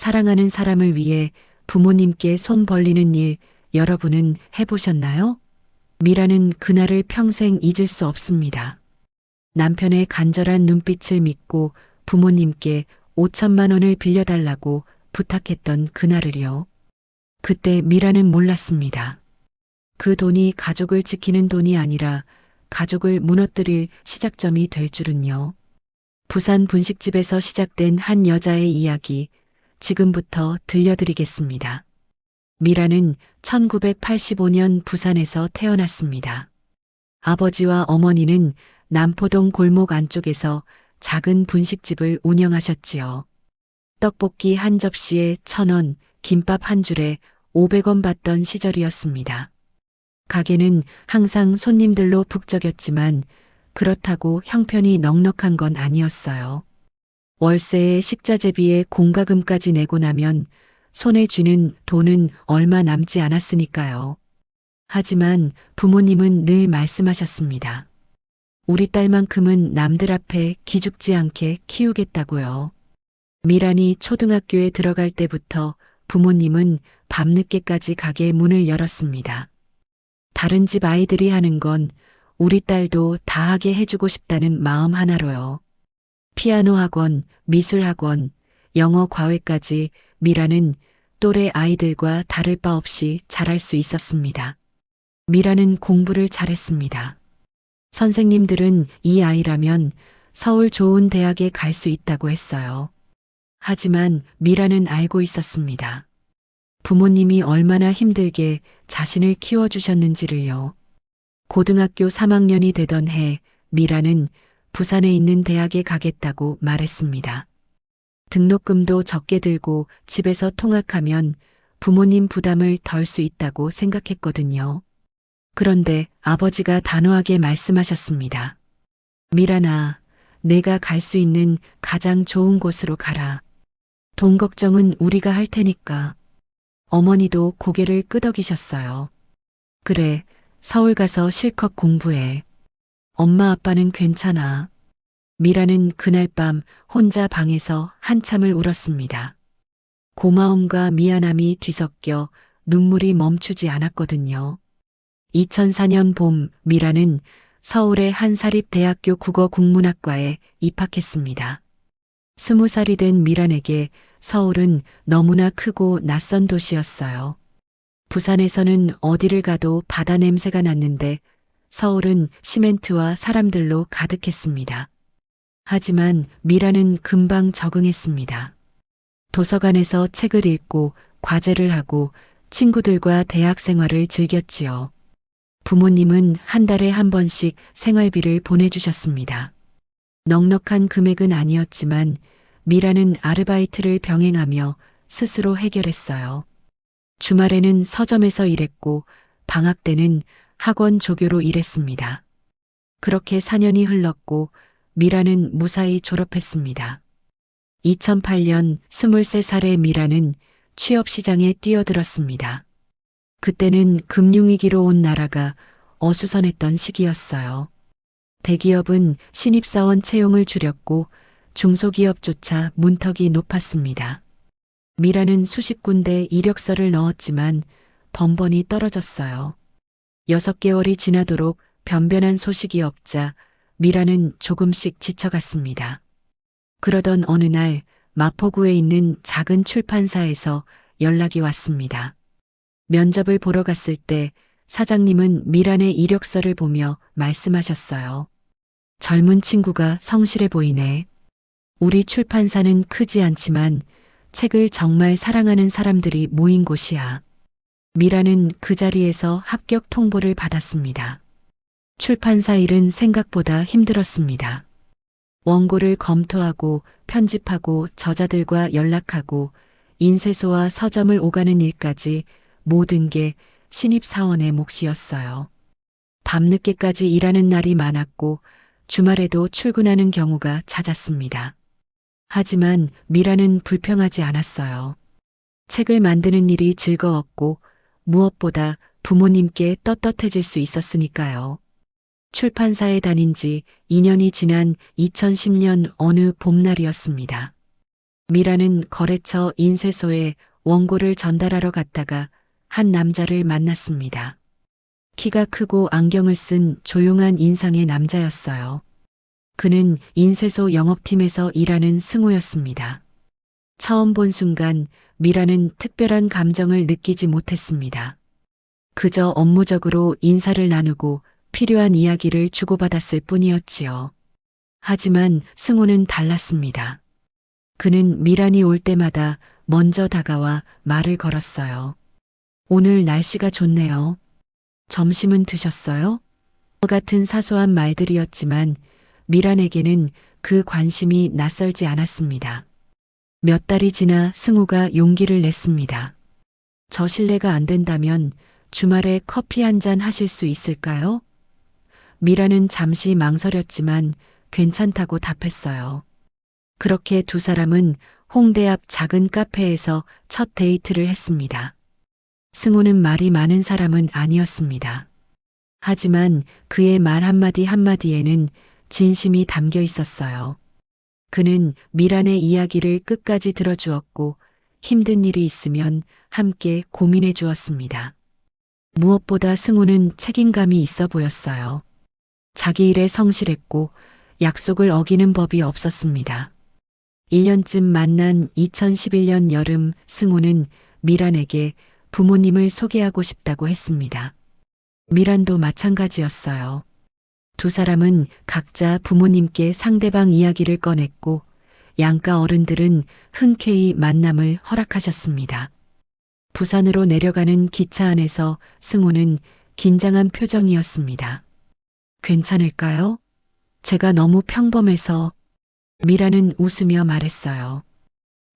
사랑하는 사람을 위해 부모님께 손 벌리는 일 여러분은 해보셨나요? 미라는 그날을 평생 잊을 수 없습니다. 남편의 간절한 눈빛을 믿고 부모님께 5천만 원을 빌려달라고 부탁했던 그날을요. 그때 미라는 몰랐습니다. 그 돈이 가족을 지키는 돈이 아니라 가족을 무너뜨릴 시작점이 될 줄은요. 부산 분식집에서 시작된 한 여자의 이야기, 지금부터 들려드리겠습니다. 미라는 1985년 부산에서 태어났습니다. 아버지와 어머니는 남포동 골목 안쪽에서 작은 분식집을 운영하셨지요. 떡볶이 한 접시에 1,000원, 김밥 한 줄에 500원 받던 시절이었습니다. 가게는 항상 손님들로 북적였지만 그렇다고 형편이 넉넉한 건 아니었어요. 월세에 식자재비에 공과금까지 내고 나면 손에 쥐는 돈은 얼마 남지 않았으니까요. 하지만 부모님은 늘 말씀하셨습니다. 우리 딸만큼은 남들 앞에 기죽지 않게 키우겠다고요. 미란이 초등학교에 들어갈 때부터 부모님은 밤늦게까지 가게 문을 열었습니다. 다른 집 아이들이 하는 건 우리 딸도 다 하게 해주고 싶다는 마음 하나로요. 피아노 학원, 미술 학원, 영어 과외까지 미라는 또래 아이들과 다를 바 없이 잘할 수 있었습니다. 미라는 공부를 잘했습니다. 선생님들은 이 아이라면 서울 좋은 대학에 갈 수 있다고 했어요. 하지만 미라는 알고 있었습니다. 부모님이 얼마나 힘들게 자신을 키워주셨는지를요. 고등학교 3학년이 되던 해 미라는 부산에 있는 대학에 가겠다고 말했습니다. 등록금도 적게 들고 집에서 통학하면 부모님 부담을 덜 수 있다고 생각했거든요. 그런데 아버지가 단호하게 말씀하셨습니다. 미란아, 내가 갈 수 있는 가장 좋은 곳으로 가라. 돈 걱정은 우리가 할 테니까. 어머니도 고개를 끄덕이셨어요. 그래, 서울 가서 실컷 공부해. 엄마 아빠는 괜찮아. 미라는 그날 밤 혼자 방에서 한참을 울었습니다. 고마움과 미안함이 뒤섞여 눈물이 멈추지 않았거든요. 2004년 봄 미라는 서울의 한 사립대학교 국어국문학과에 입학했습니다. 20살이 된 미란에게 서울은 너무나 크고 낯선 도시였어요. 부산에서는 어디를 가도 바다 냄새가 났는데 서울은 시멘트와 사람들로 가득했습니다. 하지만 미라는 금방 적응했습니다. 도서관에서 책을 읽고 과제를 하고 친구들과 대학 생활을 즐겼지요. 부모님은 한 달에 한 번씩 생활비를 보내주셨습니다. 넉넉한 금액은 아니었지만 미라는 아르바이트를 병행하며 스스로 해결했어요. 주말에는 서점에서 일했고 방학 때는 학원 조교로 일했습니다. 그렇게 4년이 흘렀고 미라는 무사히 졸업했습니다. 2008년 23살의 미라는 취업시장에 뛰어들었습니다. 그때는 금융위기로 온 나라가 어수선했던 시기였어요. 대기업은 신입사원 채용을 줄였고 중소기업조차 문턱이 높았습니다. 미라는 수십 군데 이력서를 넣었지만 번번이 떨어졌어요. 6개월이 지나도록 변변한 소식이 없자 미라는 조금씩 지쳐갔습니다. 그러던 어느 날 마포구에 있는 작은 출판사에서 연락이 왔습니다. 면접을 보러 갔을 때 사장님은 미란의 이력서를 보며 말씀하셨어요. 젊은 친구가 성실해 보이네. 우리 출판사는 크지 않지만 책을 정말 사랑하는 사람들이 모인 곳이야. 미라는 그 자리에서 합격 통보를 받았습니다. 출판사 일은 생각보다 힘들었습니다. 원고를 검토하고 편집하고 저자들과 연락하고 인쇄소와 서점을 오가는 일까지 모든 게 신입사원의 몫이었어요. 밤늦게까지 일하는 날이 많았고 주말에도 출근하는 경우가 잦았습니다. 하지만 미라는 불평하지 않았어요. 책을 만드는 일이 즐거웠고 무엇보다 부모님께 떳떳해질 수 있었으니까요. 출판사에 다닌 지 2년이 지난 2010년 어느 봄날이었습니다. 미라는 거래처 인쇄소에 원고를 전달하러 갔다가 한 남자를 만났습니다. 키가 크고 안경을 쓴 조용한 인상의 남자였어요. 그는 인쇄소 영업팀에서 일하는 승우였습니다. 처음 본 순간 미라는 특별한 감정을 느끼지 못했습니다. 그저 업무적으로 인사를 나누고 필요한 이야기를 주고받았을 뿐이었지요. 하지만 승우는 달랐습니다. 그는 미란이 올 때마다 먼저 다가와 말을 걸었어요. 오늘 날씨가 좋네요. 점심은 드셨어요? 같은 사소한 말들이었지만 미란에게는 그 관심이 낯설지 않았습니다. 몇 달이 지나 승우가 용기를 냈습니다. 저 실례가 안 된다면 주말에 커피 한 잔 하실 수 있을까요? 미라는 잠시 망설였지만 괜찮다고 답했어요. 그렇게 두 사람은 홍대 앞 작은 카페에서 첫 데이트를 했습니다. 승우는 말이 많은 사람은 아니었습니다. 하지만 그의 말 한마디 한마디에는 진심이 담겨 있었어요. 그는 미란의 이야기를 끝까지 들어주었고 힘든 일이 있으면 함께 고민해 주었습니다. 무엇보다 승우는 책임감이 있어 보였어요. 자기 일에 성실했고 약속을 어기는 법이 없었습니다. 1년쯤 만난 2011년 여름 승우는 미란에게 부모님을 소개하고 싶다고 했습니다. 미란도 마찬가지였어요. 두 사람은 각자 부모님께 상대방 이야기를 꺼냈고 양가 어른들은 흔쾌히 만남을 허락하셨습니다. 부산으로 내려가는 기차 안에서 승우는 긴장한 표정이었습니다. 괜찮을까요? 제가 너무 평범해서. 미라는 웃으며 말했어요.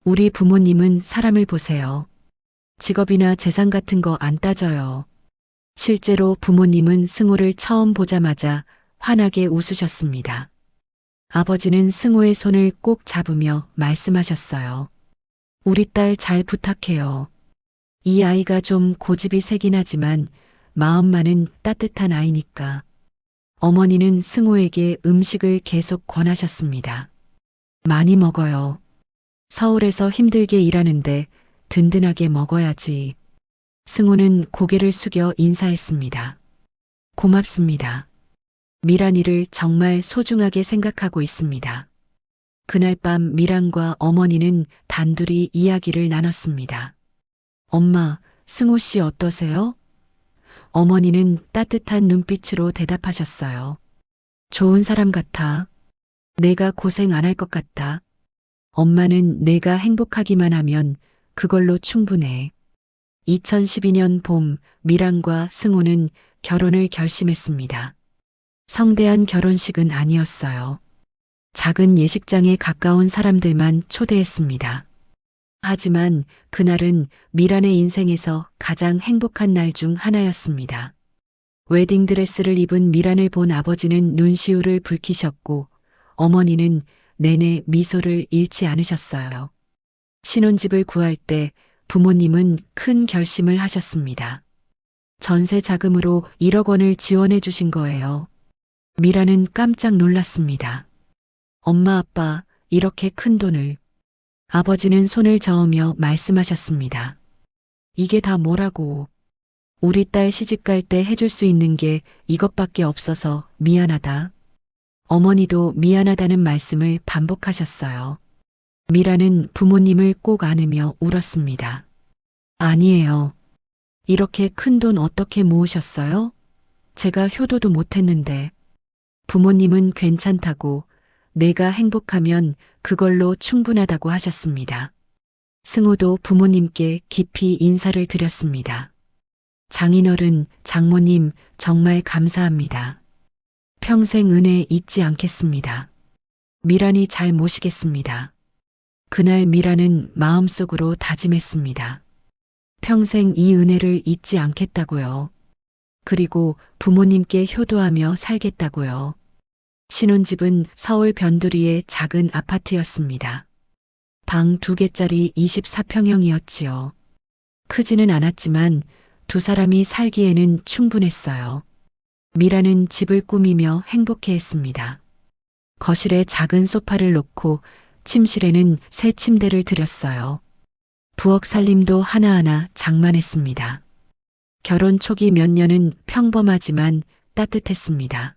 우리 부모님은 사람을 보세요. 직업이나 재산 같은 거 안 따져요. 실제로 부모님은 승우를 처음 보자마자 환하게 웃으셨습니다. 아버지는 승우의 손을 꼭 잡으며 말씀하셨어요. 우리 딸 잘 부탁해요. 이 아이가 좀 고집이 세긴 하지만 마음만은 따뜻한 아이니까. 어머니는 승우에게 음식을 계속 권하셨습니다. 많이 먹어요. 서울에서 힘들게 일하는데 든든하게 먹어야지. 승우는 고개를 숙여 인사했습니다. 고맙습니다. 미란이를 정말 소중하게 생각하고 있습니다. 그날 밤 미란과 어머니는 단둘이 이야기를 나눴습니다. 엄마, 승우 씨 어떠세요? 어머니는 따뜻한 눈빛으로 대답하셨어요. 좋은 사람 같아. 내가 고생 안 할 것 같다. 엄마는 내가 행복하기만 하면 그걸로 충분해. 2012년 봄 미란과 승우는 결혼을 결심했습니다. 성대한 결혼식은 아니었어요. 작은 예식장에 가까운 사람들만 초대했습니다. 하지만 그날은 미란의 인생에서 가장 행복한 날 중 하나였습니다. 웨딩드레스를 입은 미란을 본 아버지는 눈시울을 붉히셨고 어머니는 내내 미소를 잃지 않으셨어요. 신혼집을 구할 때 부모님은 큰 결심을 하셨습니다. 전세 자금으로 1억 원을 지원해 주신 거예요. 미라는 깜짝 놀랐습니다. 엄마 아빠 이렇게 큰 돈을. 아버지는 손을 저으며 말씀하셨습니다. 이게 다 뭐라고. 우리 딸 시집갈 때 해줄 수 있는 게 이것밖에 없어서 미안하다. 어머니도 미안하다는 말씀을 반복하셨어요. 미라는 부모님을 꼭 안으며 울었습니다. 아니에요. 이렇게 큰 돈 어떻게 모으셨어요? 제가 효도도 못했는데. 부모님은 괜찮다고 내가 행복하면 그걸로 충분하다고 하셨습니다. 승우도 부모님께 깊이 인사를 드렸습니다. 장인어른, 장모님 정말 감사합니다. 평생 은혜 잊지 않겠습니다. 미란이 잘 모시겠습니다. 그날 미란은 마음속으로 다짐했습니다. 평생 이 은혜를 잊지 않겠다고요. 그리고 부모님께 효도하며 살겠다고요. 신혼집은 서울 변두리의 작은 아파트였습니다. 방 2개짜리 24평형이었지요. 크지는 않았지만 두 사람이 살기에는 충분했어요. 미라는 집을 꾸미며 행복해했습니다. 거실에 작은 소파를 놓고 침실에는 새 침대를 들였어요. 부엌 살림도 하나하나 장만했습니다. 결혼 초기 몇 년은 평범하지만 따뜻했습니다.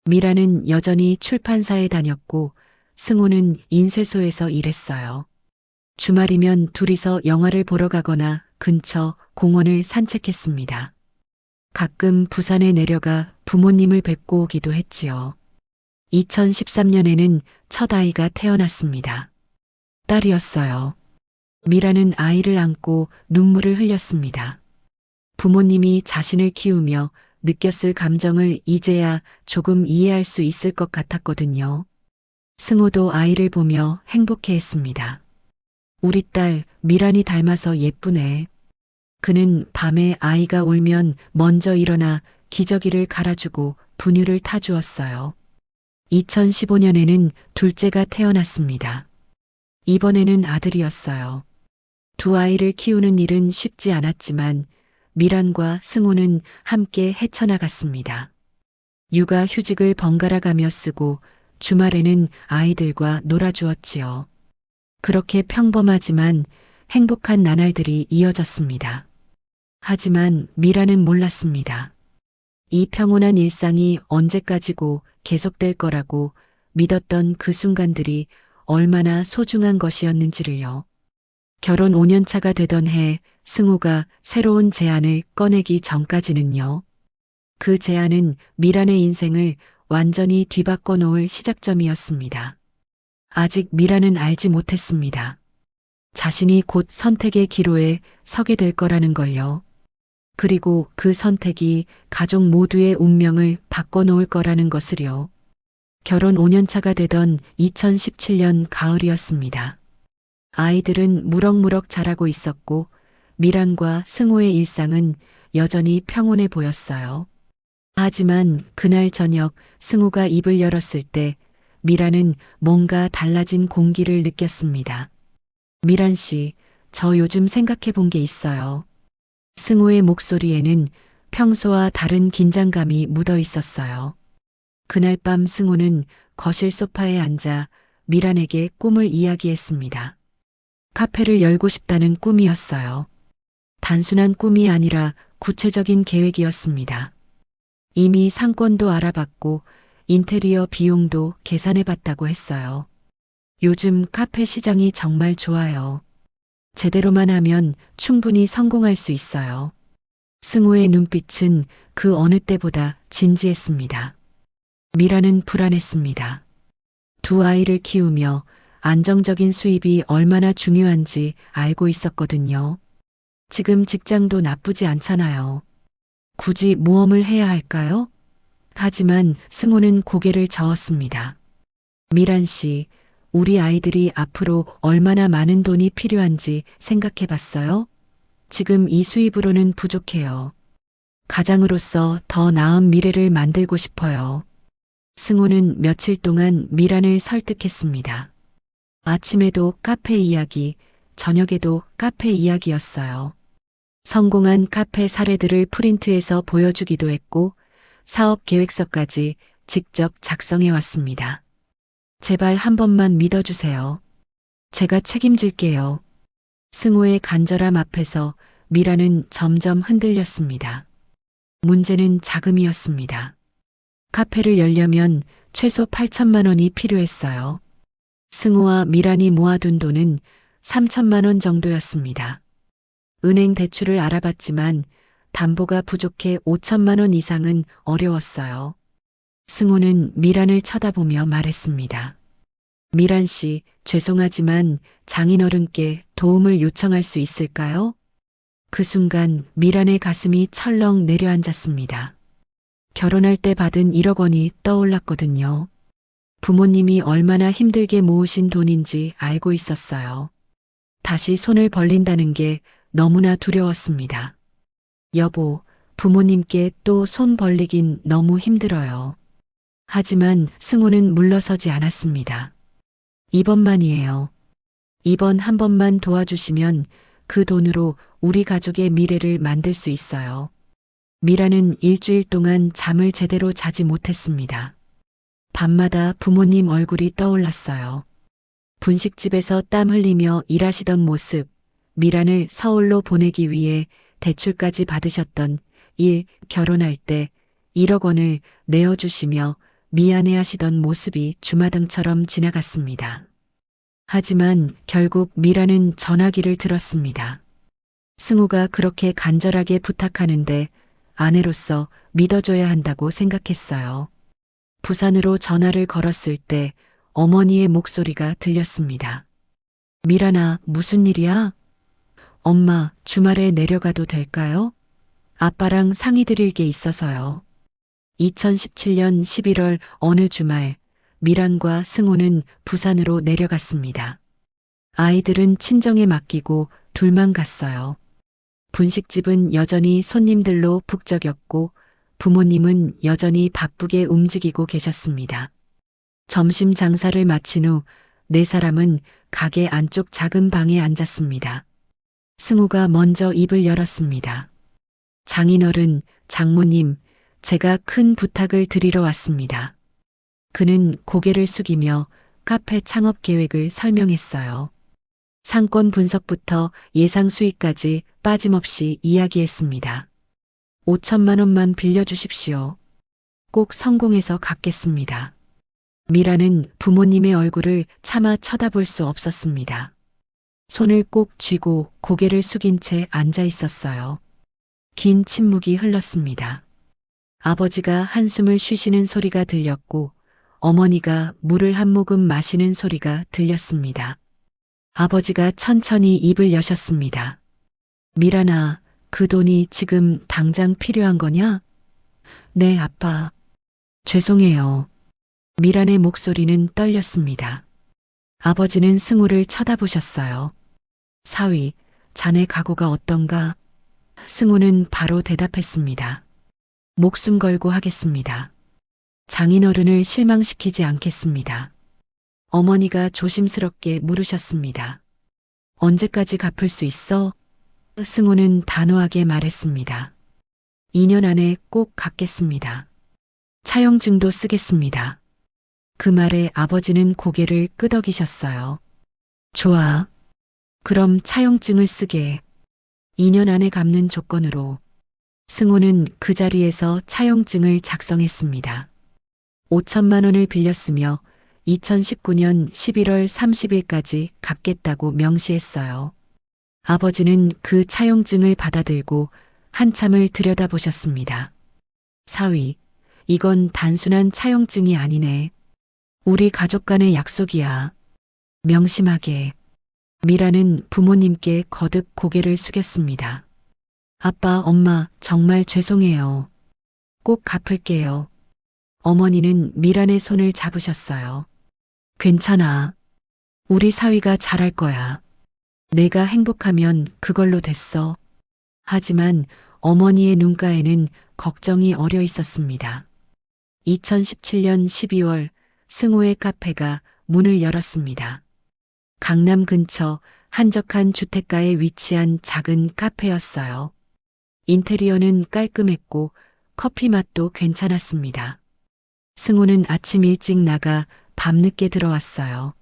미라는 여전히 출판사에 다녔고 승호는 인쇄소에서 일했어요. 주말이면 둘이서 영화를 보러 가거나 근처 공원을 산책했습니다. 가끔 부산에 내려가 부모님을 뵙고 오기도 했지요. 2013년에는 첫 아이가 태어났습니다. 딸이었어요. 미라는 아이를 안고 눈물을 흘렸습니다. 부모님이 자신을 키우며 느꼈을 감정을 이제야 조금 이해할 수 있을 것 같았거든요. 승호도 아이를 보며 행복해했습니다. 우리 딸 미란이 닮아서 예쁘네. 그는 밤에 아이가 울면 먼저 일어나 기저귀를 갈아주고 분유를 타주었어요. 2015년에는 둘째가 태어났습니다. 이번에는 아들이었어요. 두 아이를 키우는 일은 쉽지 않았지만 미란과 승호는 함께 헤쳐나갔습니다. 육아 휴직을 번갈아 가며 쓰고 주말에는 아이들과 놀아주었지요. 그렇게 평범하지만 행복한 나날들이 이어졌습니다. 하지만 미라는 몰랐습니다. 이 평온한 일상이 언제까지고 계속될 거라고 믿었던 그 순간들이 얼마나 소중한 것이었는지를요. 결혼 5년 차가 되던 해 승호가 새로운 제안을 꺼내기 전까지는요. 그 제안은 미란의 인생을 완전히 뒤바꿔 놓을 시작점이었습니다. 아직 미란은 알지 못했습니다. 자신이 곧 선택의 기로에 서게 될 거라는 걸요. 그리고 그 선택이 가족 모두의 운명을 바꿔놓을 거라는 것을요. 결혼 5년 차가 되던 2017년 가을이었습니다. 아이들은 무럭무럭 자라고 있었고 미란과 승호의 일상은 여전히 평온해 보였어요. 하지만 그날 저녁 승호가 입을 열었을 때 미란은 뭔가 달라진 공기를 느꼈습니다. 미란 씨, 저 요즘 생각해 본 게 있어요. 승호의 목소리에는 평소와 다른 긴장감이 묻어 있었어요. 그날 밤 승호는 거실 소파에 앉아 미란에게 꿈을 이야기했습니다. 카페를 열고 싶다는 꿈이었어요. 단순한 꿈이 아니라 구체적인 계획이었습니다. 이미 상권도 알아봤고 인테리어 비용도 계산해봤다고 했어요. 요즘 카페 시장이 정말 좋아요. 제대로만 하면 충분히 성공할 수 있어요. 승호의 눈빛은 그 어느 때보다 진지했습니다. 미라는 불안했습니다. 두 아이를 키우며 안정적인 수입이 얼마나 중요한지 알고 있었거든요. 지금 직장도 나쁘지 않잖아요. 굳이 모험을 해야 할까요? 하지만 승호는 고개를 저었습니다. 미란 씨, 우리 아이들이 앞으로 얼마나 많은 돈이 필요한지 생각해 봤어요? 지금 이 수입으로는 부족해요. 가장으로서 더 나은 미래를 만들고 싶어요. 승호는 며칠 동안 미란을 설득했습니다. 아침에도 카페 이야기, 저녁에도 카페 이야기였어요. 성공한 카페 사례들을 프린트해서 보여주기도 했고 사업 계획서까지 직접 작성해 왔습니다. 제발 한 번만 믿어주세요. 제가 책임질게요. 승호의 간절함 앞에서 미라는 점점 흔들렸습니다. 문제는 자금이었습니다. 카페를 열려면 최소 8천만 원이 필요했어요. 승호와 미란이 모아둔 돈은 3천만 원 정도였습니다. 은행 대출을 알아봤지만 담보가 부족해 5천만 원 이상은 어려웠어요. 승호는 미란을 쳐다보며 말했습니다. 미란 씨, 죄송하지만 장인어른께 도움을 요청할 수 있을까요? 그 순간 미란의 가슴이 철렁 내려앉았습니다. 결혼할 때 받은 1억 원이 떠올랐거든요. 부모님이 얼마나 힘들게 모으신 돈인지 알고 있었어요. 다시 손을 벌린다는 게 너무나 두려웠습니다. 여보, 부모님께 또 손 벌리긴 너무 힘들어요. 하지만 승호는 물러서지 않았습니다. 이번만이에요. 이번 한 번만 도와주시면 그 돈으로 우리 가족의 미래를 만들 수 있어요. 미라는 일주일 동안 잠을 제대로 자지 못했습니다. 밤마다 부모님 얼굴이 떠올랐어요. 분식집에서 땀 흘리며 일하시던 모습, 미란을 서울로 보내기 위해 대출까지 받으셨던 일, 결혼할 때 1억 원을 내어주시며 미안해하시던 모습이 주마등처럼 지나갔습니다. 하지만 결국 미란은 전화기를 들었습니다. 승우가 그렇게 간절하게 부탁하는데 아내로서 믿어줘야 한다고 생각했어요. 부산으로 전화를 걸었을 때 어머니의 목소리가 들렸습니다. 미란아, 무슨 일이야? 엄마, 주말에 내려가도 될까요? 아빠랑 상의 드릴 게 있어서요. 2017년 11월 어느 주말, 미란과 승우는 부산으로 내려갔습니다. 아이들은 친정에 맡기고 둘만 갔어요. 분식집은 여전히 손님들로 북적였고 부모님은 여전히 바쁘게 움직이고 계셨습니다. 점심 장사를 마친 후 네 사람은 가게 안쪽 작은 방에 앉았습니다. 승우가 먼저 입을 열었습니다. 장인어른, 장모님, 제가 큰 부탁을 드리러 왔습니다. 그는 고개를 숙이며 카페 창업 계획을 설명했어요. 상권 분석부터 예상 수익까지 빠짐없이 이야기했습니다. 5천만 원만 빌려주십시오. 꼭 성공해서 갚겠습니다. 미라는 부모님의 얼굴을 차마 쳐다볼 수 없었습니다. 손을 꼭 쥐고 고개를 숙인 채 앉아 있었어요. 긴 침묵이 흘렀습니다. 아버지가 한숨을 쉬시는 소리가 들렸고 어머니가 물을 한 모금 마시는 소리가 들렸습니다. 아버지가 천천히 입을 여셨습니다. 미란아, 그 돈이 지금 당장 필요한 거냐? 네, 아빠. 죄송해요. 미란의 목소리는 떨렸습니다. 아버지는 승우를 쳐다보셨어요. 사위, 자네 각오가 어떤가? 승우는 바로 대답했습니다. 목숨 걸고 하겠습니다. 장인어른을 실망시키지 않겠습니다. 어머니가 조심스럽게 물으셨습니다. 언제까지 갚을 수 있어? 승우는 단호하게 말했습니다. 2년 안에 꼭 갚겠습니다. 차용증도 쓰겠습니다. 그 말에 아버지는 고개를 끄덕이셨어요. 좋아. 그럼 차용증을 쓰게. 2년 안에 갚는 조건으로. 승우는 그 자리에서 차용증을 작성했습니다. 5천만 원을 빌렸으며 2019년 11월 30일까지 갚겠다고 명시했어요. 아버지는 그 차용증을 받아들고 한참을 들여다보셨습니다. 사위, 이건 단순한 차용증이 아니네. 우리 가족 간의 약속이야. 명심하게. 미라는 부모님께 거듭 고개를 숙였습니다. 아빠, 엄마, 정말 죄송해요. 꼭 갚을게요. 어머니는 미란의 손을 잡으셨어요. 괜찮아. 우리 사위가 잘할 거야. 내가 행복하면 그걸로 됐어. 하지만 어머니의 눈가에는 걱정이 어려 있었습니다. 2017년 12월 승우의 카페가 문을 열었습니다. 강남 근처 한적한 주택가에 위치한 작은 카페였어요. 인테리어는 깔끔했고 커피 맛도 괜찮았습니다. 승우는 아침 일찍 나가 밤늦게 들어왔어요.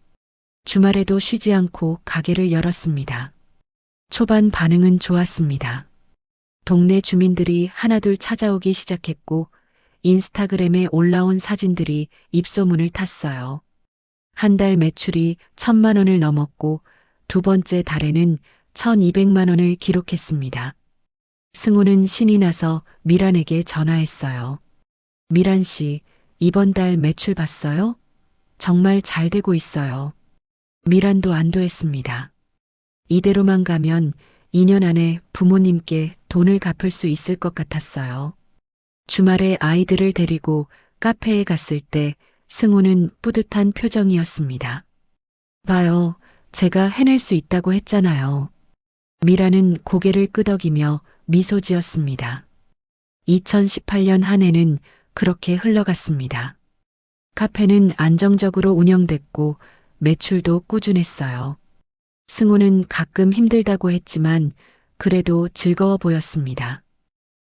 주말에도 쉬지 않고 가게를 열었습니다. 초반 반응은 좋았습니다. 동네 주민들이 하나둘 찾아오기 시작했고 인스타그램에 올라온 사진들이 입소문을 탔어요. 한 달 매출이 1,000만 원을 넘었고 두 번째 달에는 1,200만 원을 기록했습니다. 승우는 신이 나서 미란에게 전화했어요. 미란 씨, 이번 달 매출 봤어요? 정말 잘 되고 있어요. 미란도 안도했습니다. 이대로만 가면 2년 안에 부모님께 돈을 갚을 수 있을 것 같았어요. 주말에 아이들을 데리고 카페에 갔을 때 승우는 뿌듯한 표정이었습니다. 봐요, 제가 해낼 수 있다고 했잖아요. 미라는 고개를 끄덕이며 미소 지었습니다. 2018년 한 해는 그렇게 흘러갔습니다. 카페는 안정적으로 운영됐고 매출도 꾸준했어요. 승우는 가끔 힘들다고 했지만 그래도 즐거워 보였습니다.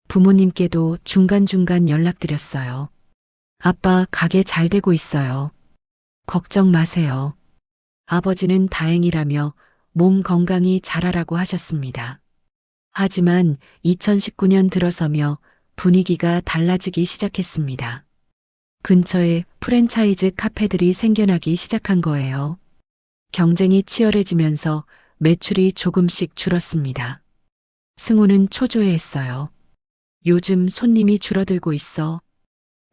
부모님께도 중간중간 연락드렸어요. 아빠, 가게 잘 되고 있어요. 걱정 마세요. 아버지는 다행이라며 몸 건강히 자라라고 하셨습니다. 하지만 2019년 들어서며 분위기가 달라지기 시작했습니다. 근처에 프랜차이즈 카페들이 생겨나기 시작한 거예요. 경쟁이 치열해지면서 매출이 조금씩 줄었습니다. 승우는 초조해했어요. 요즘 손님이 줄어들고 있어.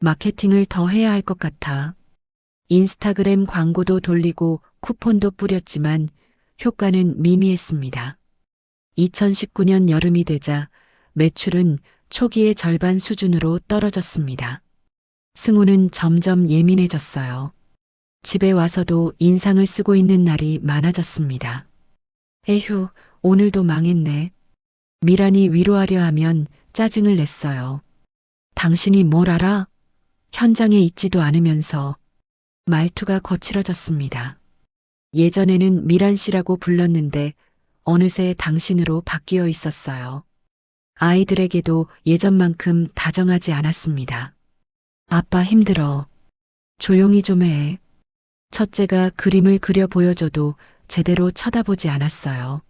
마케팅을 더 해야 할 것 같아. 인스타그램 광고도 돌리고 쿠폰도 뿌렸지만 효과는 미미했습니다. 2019년 여름이 되자 매출은 초기의 절반 수준으로 떨어졌습니다. 승우는 점점 예민해졌어요. 집에 와서도 인상을 쓰고 있는 날이 많아졌습니다. 에휴, 오늘도 망했네. 미란이 위로하려 하면 짜증을 냈어요. 당신이 뭘 알아? 현장에 있지도 않으면서. 말투가 거칠어졌습니다. 예전에는 미란 씨라고 불렀는데 어느새 당신으로 바뀌어 있었어요. 아이들에게도 예전만큼 다정하지 않았습니다. 아빠 힘들어. 조용히 좀 해. 첫째가 그림을 그려 보여줘도 제대로 쳐다보지 않았어요.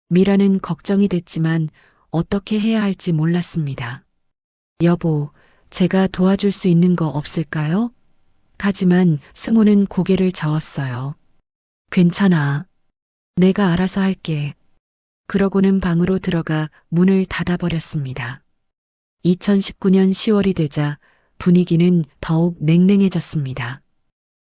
미라는 걱정이 됐지만 어떻게 해야 할지 몰랐습니다. 여보, 제가 도와줄 수 있는 거 없을까요? 하지만 승우는 고개를 저었어요. 괜찮아. 내가 알아서 할게. 그러고는 방으로 들어가 문을 닫아버렸습니다. 2019년 10월이 되자 분위기는 더욱 냉랭해졌습니다.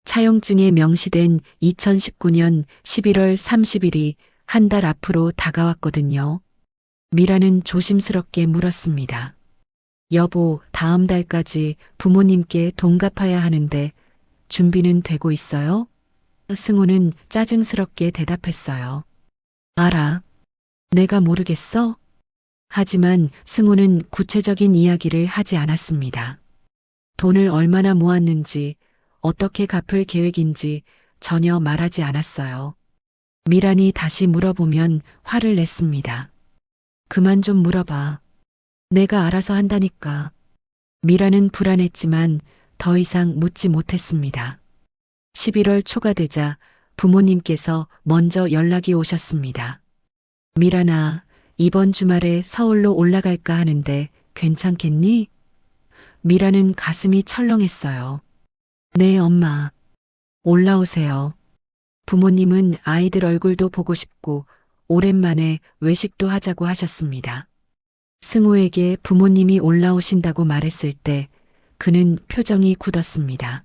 차용증에 명시된 2019년 11월 30일이 한 달 앞으로 다가왔거든요. 미라는 조심스럽게 물었습니다. 여보, 다음 달까지 부모님께 돈 갚아야 하는데 준비는 되고 있어요? 승우는 짜증스럽게 대답했어요. 알아. 내가 모르겠어? 하지만 승우는 구체적인 이야기를 하지 않았습니다. 돈을 얼마나 모았는지, 어떻게 갚을 계획인지 전혀 말하지 않았어요. 미란이 다시 물어보면 화를 냈습니다. 그만 좀 물어봐. 내가 알아서 한다니까. 미라는 불안했지만 더 이상 묻지 못했습니다. 11월 초가 되자 부모님께서 먼저 연락이 오셨습니다. 미란아, 이번 주말에 서울로 올라갈까 하는데 괜찮겠니? 미라는 가슴이 철렁했어요. 네, 엄마. 올라오세요. 부모님은 아이들 얼굴도 보고 싶고 오랜만에 외식도 하자고 하셨습니다. 승우에게 부모님이 올라오신다고 말했을 때 그는 표정이 굳었습니다.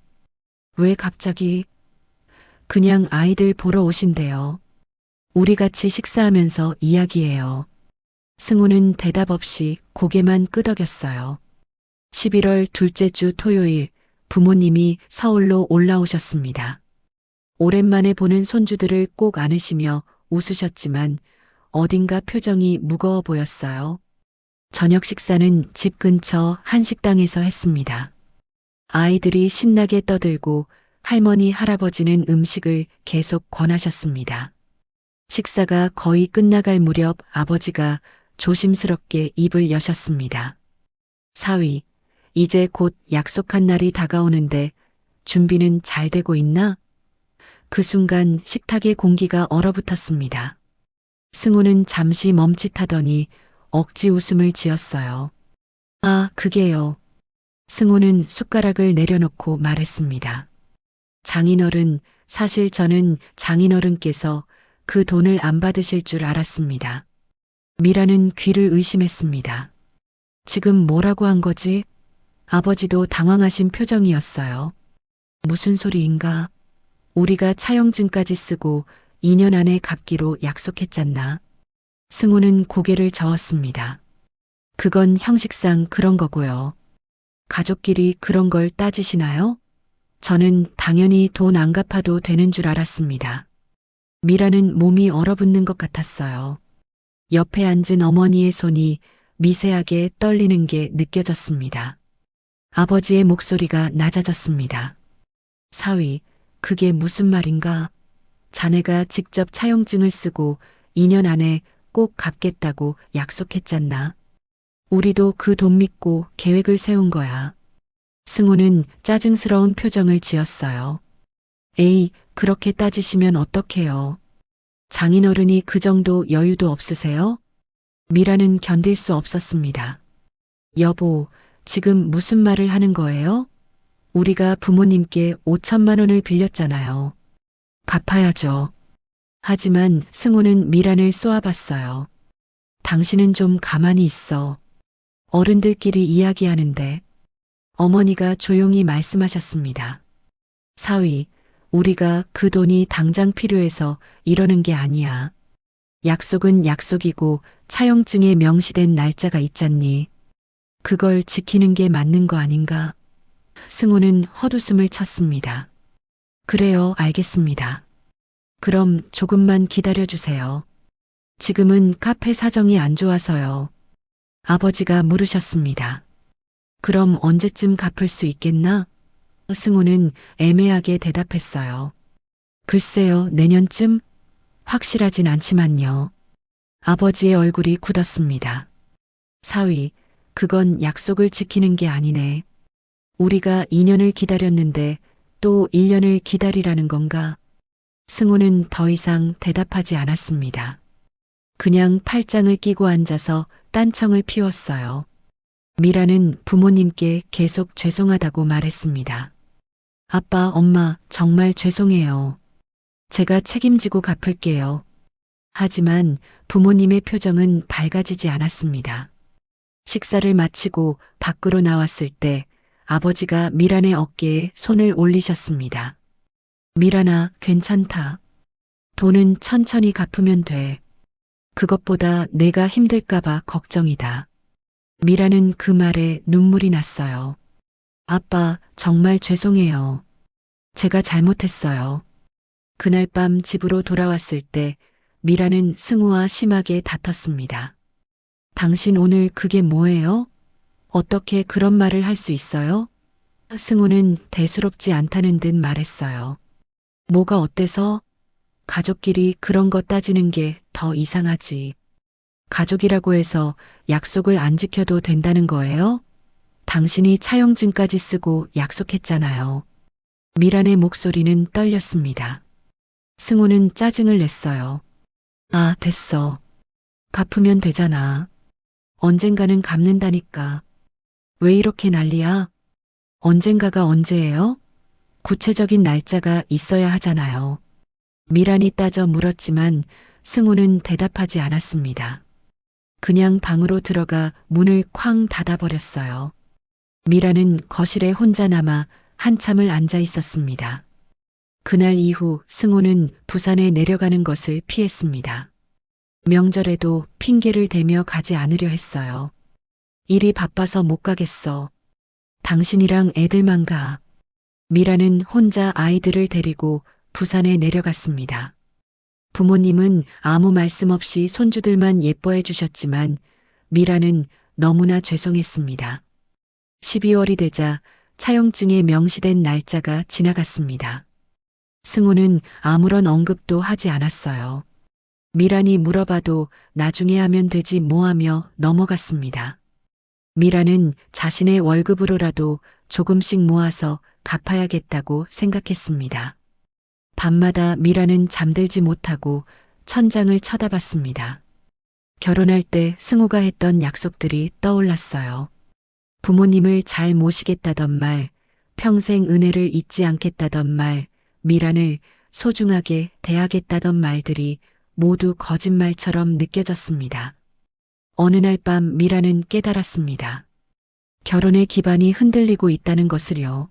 왜 갑자기? 그냥 아이들 보러 오신대요. 우리 같이 식사하면서 이야기해요. 승우는 대답 없이 고개만 끄덕였어요. 11월 둘째 주 토요일 부모님이 서울로 올라오셨습니다. 오랜만에 보는 손주들을 꼭 안으시며 웃으셨지만 어딘가 표정이 무거워 보였어요. 저녁 식사는 집 근처 한식당에서 했습니다. 아이들이 신나게 떠들고 할머니, 할아버지는 음식을 계속 권하셨습니다. 식사가 거의 끝나갈 무렵 아버지가 조심스럽게 입을 여셨습니다. 사위, 이제 곧 약속한 날이 다가오는데 준비는 잘 되고 있나? 그 순간 식탁의 공기가 얼어붙었습니다. 승우는 잠시 멈칫하더니 억지 웃음을 지었어요. 아, 그게요. 승우는 숟가락을 내려놓고 말했습니다. 장인어른, 사실 저는 장인어른께서 그 돈을 안 받으실 줄 알았습니다. 미라는 귀를 의심했습니다. 지금 뭐라고 한 거지? 아버지도 당황하신 표정이었어요. 무슨 소리인가? 우리가 차용증까지 쓰고 2년 안에 갚기로 약속했잖나. 승우는 고개를 저었습니다. 그건 형식상 그런 거고요. 가족끼리 그런 걸 따지시나요? 저는 당연히 돈 안 갚아도 되는 줄 알았습니다. 미라는 몸이 얼어붙는 것 같았어요. 옆에 앉은 어머니의 손이 미세하게 떨리는 게 느껴졌습니다. 아버지의 목소리가 낮아졌습니다. 사위, 그게 무슨 말인가? 자네가 직접 차용증을 쓰고 2년 안에 꼭 갚겠다고 약속했잖나. 우리도 그 돈 믿고 계획을 세운 거야. 승우는 짜증스러운 표정을 지었어요. 에이, 그렇게 따지시면 어떡해요. 장인어른이 그 정도 여유도 없으세요? 미라는 견딜 수 없었습니다. 여보, 지금 무슨 말을 하는 거예요? 우리가 부모님께 5천만 원을 빌렸잖아요. 갚아야죠. 하지만 승우는 미란을 쏘아봤어요. 당신은 좀 가만히 있어. 어른들끼리 이야기하는데. 어머니가 조용히 말씀하셨습니다. 사위, 우리가 그 돈이 당장 필요해서 이러는 게 아니야. 약속은 약속이고 차용증에 명시된 날짜가 있잖니. 그걸 지키는 게 맞는 거 아닌가? 승우는 헛웃음을 쳤습니다. 그래요, 알겠습니다. 그럼 조금만 기다려주세요. 지금은 카페 사정이 안 좋아서요. 아버지가 물으셨습니다. 그럼 언제쯤 갚을 수 있겠나? 승우는 애매하게 대답했어요. 글쎄요, 내년쯤? 확실하진 않지만요. 아버지의 얼굴이 굳었습니다. 사위, 그건 약속을 지키는 게 아니네. 우리가 2년을 기다렸는데 또 1년을 기다리라는 건가? 승우는 더 이상 대답하지 않았습니다. 그냥 팔짱을 끼고 앉아서 딴청을 피웠어요. 미라는 부모님께 계속 죄송하다고 말했습니다. 아빠, 엄마, 정말 죄송해요. 제가 책임지고 갚을게요. 하지만 부모님의 표정은 밝아지지 않았습니다. 식사를 마치고 밖으로 나왔을 때 아버지가 미란의 어깨에 손을 올리셨습니다. 미란아, 괜찮다. 돈은 천천히 갚으면 돼. 그것보다 내가 힘들까봐 걱정이다. 미라는 그 말에 눈물이 났어요. 아빠, 정말 죄송해요. 제가 잘못했어요. 그날 밤 집으로 돌아왔을 때 미라는 승우와 심하게 다퉜습니다. 당신 오늘 그게 뭐예요? 어떻게 그런 말을 할 수 있어요? 승우는 대수롭지 않다는 듯 말했어요. 뭐가 어때서? 가족끼리 그런 거 따지는 게 더 이상하지. 가족이라고 해서 약속을 안 지켜도 된다는 거예요? 당신이 차용증까지 쓰고 약속했잖아요. 미란의 목소리는 떨렸습니다. 승우는 짜증을 냈어요. 아, 됐어. 갚으면 되잖아. 언젠가는 갚는다니까. 왜 이렇게 난리야? 언젠가가 언제예요? 구체적인 날짜가 있어야 하잖아요. 미란이 따져 물었지만 승우는 대답하지 않았습니다. 그냥 방으로 들어가 문을 쾅 닫아버렸어요. 미란은 거실에 혼자 남아 한참을 앉아 있었습니다. 그날 이후 승우는 부산에 내려가는 것을 피했습니다. 명절에도 핑계를 대며 가지 않으려 했어요. 일이 바빠서 못 가겠어. 당신이랑 애들만 가. 미라는 혼자 아이들을 데리고 부산에 내려갔습니다. 부모님은 아무 말씀 없이 손주들만 예뻐해 주셨지만 미라는 너무나 죄송했습니다. 12월이 되자 차용증에 명시된 날짜가 지나갔습니다. 승우는 아무런 언급도 하지 않았어요. 미란이 물어봐도 나중에 하면 되지 뭐 하며 넘어갔습니다. 미란은 자신의 월급으로라도 조금씩 모아서 갚아야겠다고 생각했습니다. 밤마다 미라는 잠들지 못하고 천장을 쳐다봤습니다. 결혼할 때 승우가 했던 약속들이 떠올랐어요. 부모님을 잘 모시겠다던 말, 평생 은혜를 잊지 않겠다던 말, 미란을 소중하게 대하겠다던 말들이 모두 거짓말처럼 느껴졌습니다. 어느 날 밤 미라는 깨달았습니다. 결혼의 기반이 흔들리고 있다는 것을요.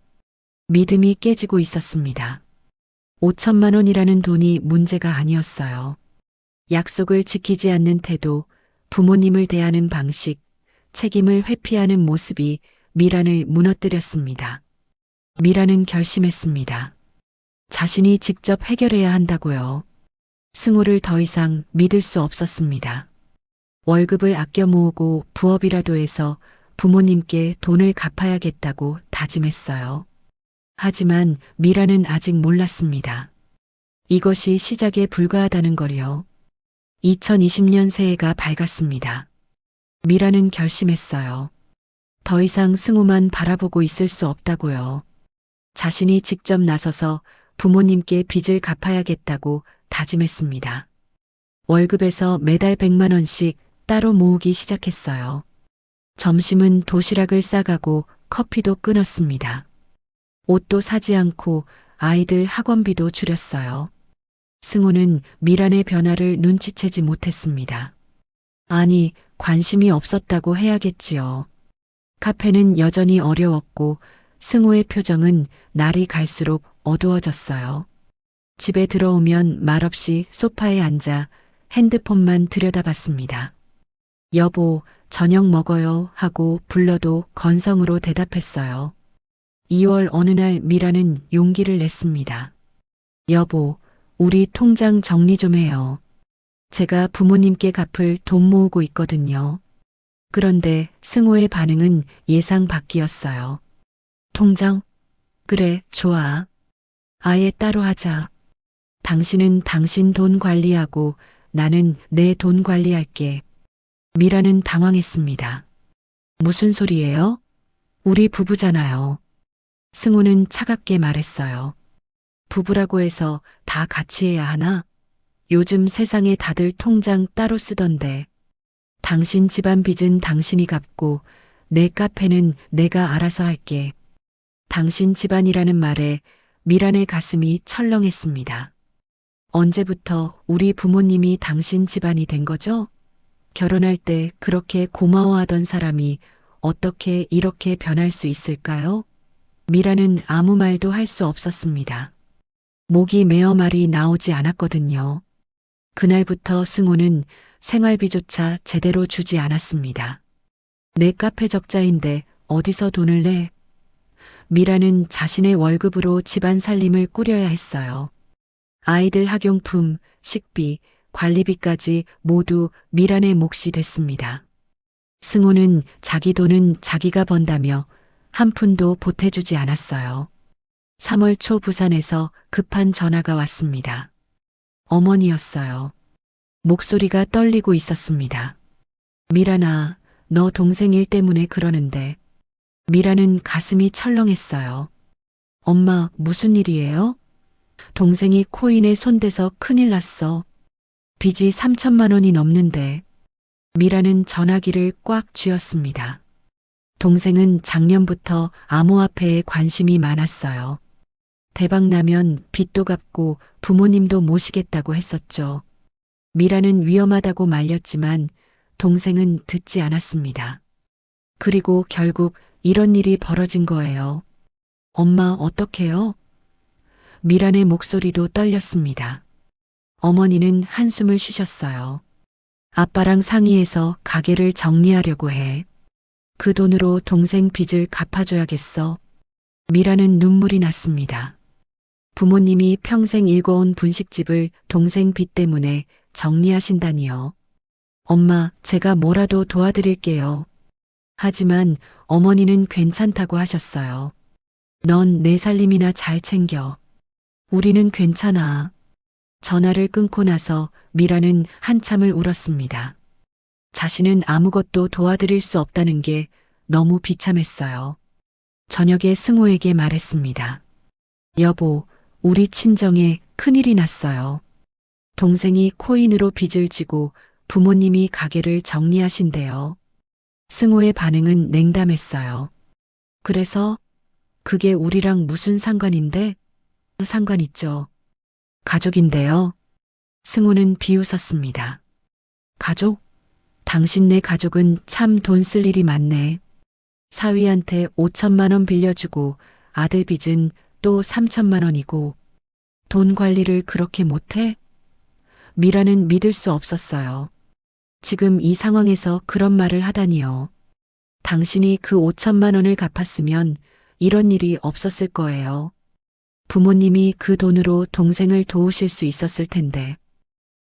믿음이 깨지고 있었습니다. 5천만 원이라는 돈이 문제가 아니었어요. 약속을 지키지 않는 태도, 부모님을 대하는 방식, 책임을 회피하는 모습이 미란을 무너뜨렸습니다. 미란은 결심했습니다. 자신이 직접 해결해야 한다고요. 승우를 더 이상 믿을 수 없었습니다. 월급을 아껴 모으고 부업이라도 해서 부모님께 돈을 갚아야겠다고 다짐했어요. 하지만 미라는 아직 몰랐습니다. 이것이 시작에 불과하다는 걸요. 2020년 새해가 밝았습니다. 미라는 결심했어요. 더 이상 승우만 바라보고 있을 수 없다고요. 자신이 직접 나서서 부모님께 빚을 갚아야겠다고 다짐했습니다. 월급에서 매달 100만 원씩 따로 모으기 시작했어요. 점심은 도시락을 싸가고 커피도 끊었습니다. 옷도 사지 않고 아이들 학원비도 줄였어요. 승호는 미란의 변화를 눈치채지 못했습니다. 아니, 관심이 없었다고 해야겠지요. 카페는 여전히 어려웠고 승호의 표정은 날이 갈수록 어두워졌어요. 집에 들어오면 말없이 소파에 앉아 핸드폰만 들여다봤습니다. 여보, 저녁 먹어요 하고 불러도 건성으로 대답했어요. 2월 어느 날 미라는 용기를 냈습니다. 여보, 우리 통장 정리 좀 해요. 제가 부모님께 갚을 돈 모으고 있거든요. 그런데 승호의 반응은 예상 밖이었어요. 통장? 그래, 좋아. 아예 따로 하자. 당신은 당신 돈 관리하고 나는 내 돈 관리할게. 미라는 당황했습니다. 무슨 소리예요? 우리 부부잖아요. 승호는 차갑게 말했어요. 부부라고 해서 다 같이 해야 하나? 요즘 세상에 다들 통장 따로 쓰던데. 당신 집안 빚은 당신이 갚고 내 카페는 내가 알아서 할게. 당신 집안이라는 말에 미란의 가슴이 철렁했습니다. 언제부터 우리 부모님이 당신 집안이 된 거죠? 결혼할 때 그렇게 고마워하던 사람이 어떻게 이렇게 변할 수 있을까요? 미라는 아무 말도 할 수 없었습니다. 목이 메어 말이 나오지 않았거든요. 그날부터 승호는 생활비조차 제대로 주지 않았습니다. 내 카페 적자인데 어디서 돈을 내? 미라는 자신의 월급으로 집안 살림을 꾸려야 했어요. 아이들 학용품, 식비, 관리비까지 모두 미란의 몫이 됐습니다. 승호는 자기 돈은 자기가 번다며 한 푼도 보태주지 않았어요. 3월 초 부산에서 급한 전화가 왔습니다. 어머니였어요. 목소리가 떨리고 있었습니다. 미란아, 너 동생 일 때문에 그러는데. 미라는 가슴이 철렁했어요. 엄마, 무슨 일이에요? 동생이 코인에 손대서 큰일 났어. 빚이 3천만 원이 넘는데. 미라는 전화기를 꽉 쥐었습니다. 동생은 작년부터 암호화폐에 관심이 많았어요. 대박 나면 빚도 갚고 부모님도 모시겠다고 했었죠. 미라는 위험하다고 말렸지만 동생은 듣지 않았습니다. 그리고 결국 이런 일이 벌어진 거예요. 엄마, 어떡해요? 미란의 목소리도 떨렸습니다. 어머니는 한숨을 쉬셨어요. 아빠랑 상의해서 가게를 정리하려고 해. 그 돈으로 동생 빚을 갚아줘야겠어. 미라는 눈물이 났습니다. 부모님이 평생 일궈온 분식집을 동생 빚 때문에 정리하신다니요. 엄마, 제가 뭐라도 도와드릴게요. 하지만 어머니는 괜찮다고 하셨어요. 넌 내 살림이나 잘 챙겨. 우리는 괜찮아. 전화를 끊고 나서 미라는 한참을 울었습니다. 자신은 아무것도 도와드릴 수 없다는 게 너무 비참했어요. 저녁에 승호에게 말했습니다. 여보, 우리 친정에 큰일이 났어요. 동생이 코인으로 빚을 지고 부모님이 가게를 정리하신대요. 승호의 반응은 냉담했어요. 그래서 그게 우리랑 무슨 상관인데? 상관 있죠. 가족인데요. 승호는 비웃었습니다. 가족? 당신네 가족은 참 돈 쓸 일이 많네. 사위한테 5천만 원 빌려주고 아들 빚은 또 3천만 원이고 돈 관리를 그렇게 못해? 미라는 믿을 수 없었어요. 지금 이 상황에서 그런 말을 하다니요. 당신이 그 5천만 원을 갚았으면 이런 일이 없었을 거예요. 부모님이 그 돈으로 동생을 도우실 수 있었을 텐데.